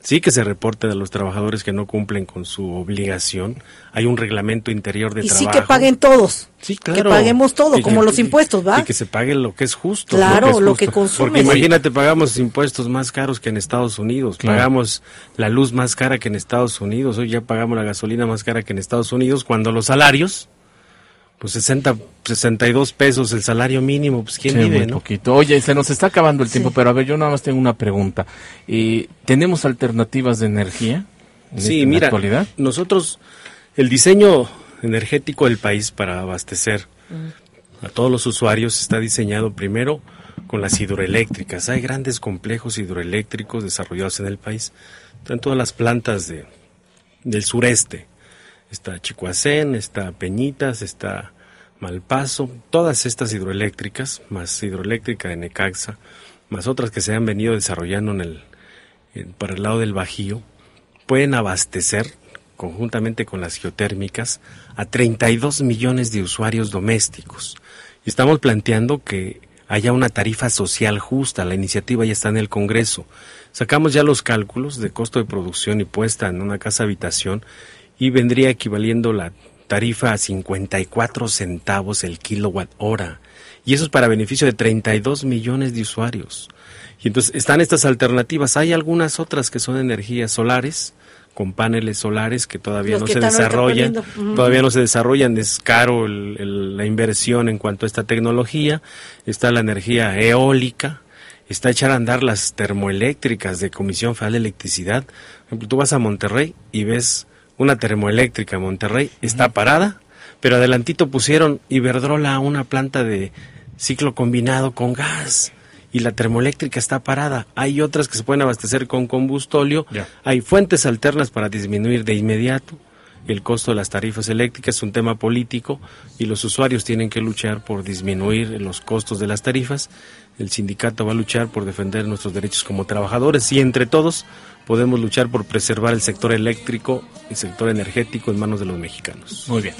sí que se reporte a los trabajadores que no cumplen con su obligación. Hay un reglamento interior de trabajo. Y sí que paguen todos. Sí, claro. Que paguemos todo, como los impuestos, ¿va? Y que se pague lo que es justo. Claro, lo que consume. Porque imagínate, pagamos impuestos más caros que en Estados Unidos. Claro. Pagamos la luz más cara que en Estados Unidos. Hoy ya pagamos la gasolina más cara que en Estados Unidos, cuando los salarios, pues 62 pesos el salario mínimo, pues ¿quién vive, muy no? Poquito. Oye, se nos está acabando el tiempo, pero a ver, yo nada más tengo una pregunta. ¿Tenemos alternativas de energía en la actualidad? Nosotros, el diseño energético del país para abastecer a todos los usuarios está diseñado primero con las hidroeléctricas. Hay grandes complejos hidroeléctricos desarrollados en el país. Están todas las plantas del sureste. Está Chicoacén, está Peñitas, está Malpaso, todas estas hidroeléctricas, más hidroeléctrica de Necaxa, más otras que se han venido desarrollando para el lado del Bajío, pueden abastecer, conjuntamente con las geotérmicas, a 32 millones de usuarios domésticos. Y estamos planteando que haya una tarifa social justa. La iniciativa ya está en el Congreso. Sacamos ya los cálculos de costo de producción y puesta en una casa habitación y vendría equivaliendo la tarifa a 54 centavos el kilowatt hora. Y eso es para beneficio de 32 millones de usuarios. Y entonces están estas alternativas. Hay algunas otras que son energías solares, con paneles solares que todavía no se desarrollan, es caro la inversión en cuanto a esta tecnología. Está la energía eólica, está echar a andar las termoeléctricas de Comisión Federal de Electricidad. Por ejemplo, tú vas a Monterrey y ves una termoeléctrica en Monterrey, está parada, pero adelantito pusieron Iberdrola, una planta de ciclo combinado con gas. Y la termoeléctrica está parada. Hay otras que se pueden abastecer con combustóleo. Hay fuentes alternas para disminuir de inmediato el costo de las tarifas eléctricas. Es un tema político y los usuarios tienen que luchar por disminuir los costos de las tarifas. El sindicato va a luchar por defender nuestros derechos como trabajadores y entre todos podemos luchar por preservar el sector eléctrico y sector energético en manos de los mexicanos. Muy bien.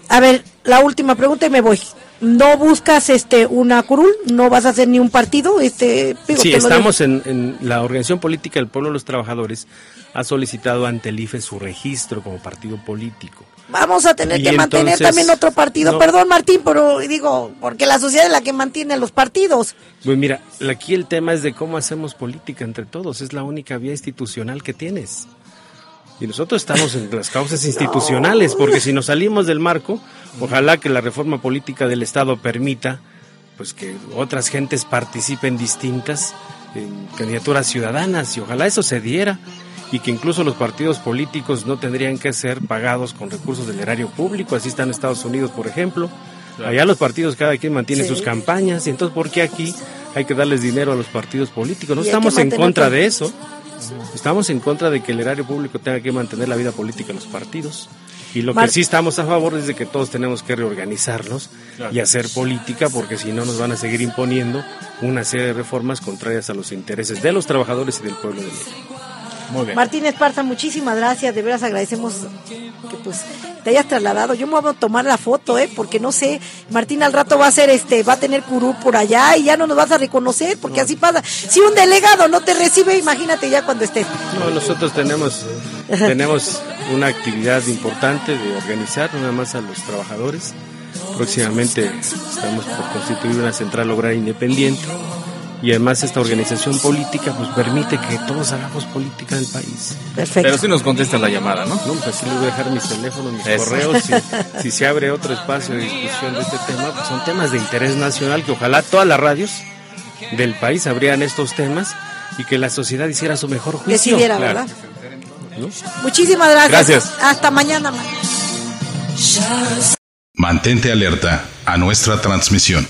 A ver, la última pregunta y me voy. ¿No buscas una curul? ¿No vas a hacer ni un partido? Sí, estamos en la Organización Política del Pueblo de los Trabajadores, ha solicitado ante el IFE su registro como partido político. Vamos a tener que mantener también otro partido. No, perdón, Martín, pero digo, porque la sociedad es la que mantiene los partidos. Pues mira, aquí el tema es de cómo hacemos política entre todos, es la única vía institucional que tienes. Y nosotros estamos en las causas institucionales, porque si nos salimos del marco, ojalá que la reforma política del Estado permita pues que otras gentes participen distintas en candidaturas ciudadanas, y ojalá eso se diera, y que incluso los partidos políticos no tendrían que ser pagados con recursos del erario público, así está en Estados Unidos, por ejemplo. Allá los partidos cada quien mantiene sus campañas, y entonces ¿por qué aquí hay que darles dinero a los partidos políticos? No estamos en contra de eso. Estamos en contra de que el erario público tenga que mantener la vida política de los partidos. Y lo que sí estamos a favor es de que todos tenemos que reorganizarnos y hacer política, porque si no nos van a seguir imponiendo una serie de reformas contrarias a los intereses de los trabajadores y del pueblo de México. Muy bien. Martín Esparza, muchísimas gracias, de veras agradecemos que pues te hayas trasladado. Yo me voy a tomar la foto, porque no sé, Martín al rato va a tener curú por allá y ya no nos vas a reconocer, porque así pasa. Si un delegado no te recibe, imagínate ya cuando estés. No, nosotros tenemos una actividad importante de organizar nada más a los trabajadores. Próximamente estamos por constituir una central obrera independiente. Y además esta organización política pues permite que todos hagamos política del país. Perfecto. Pero si nos contesta la llamada, ¿no? No, pues así les voy a dejar mis teléfonos, mis correos. Si se abre otro espacio de discusión de este tema, pues son temas de interés nacional, que ojalá todas las radios del país abrieran estos temas y que la sociedad hiciera su mejor juicio. Decidiera, ¿verdad? ¿No? Muchísimas gracias. Gracias. Hasta mañana. Mantente alerta a nuestra transmisión.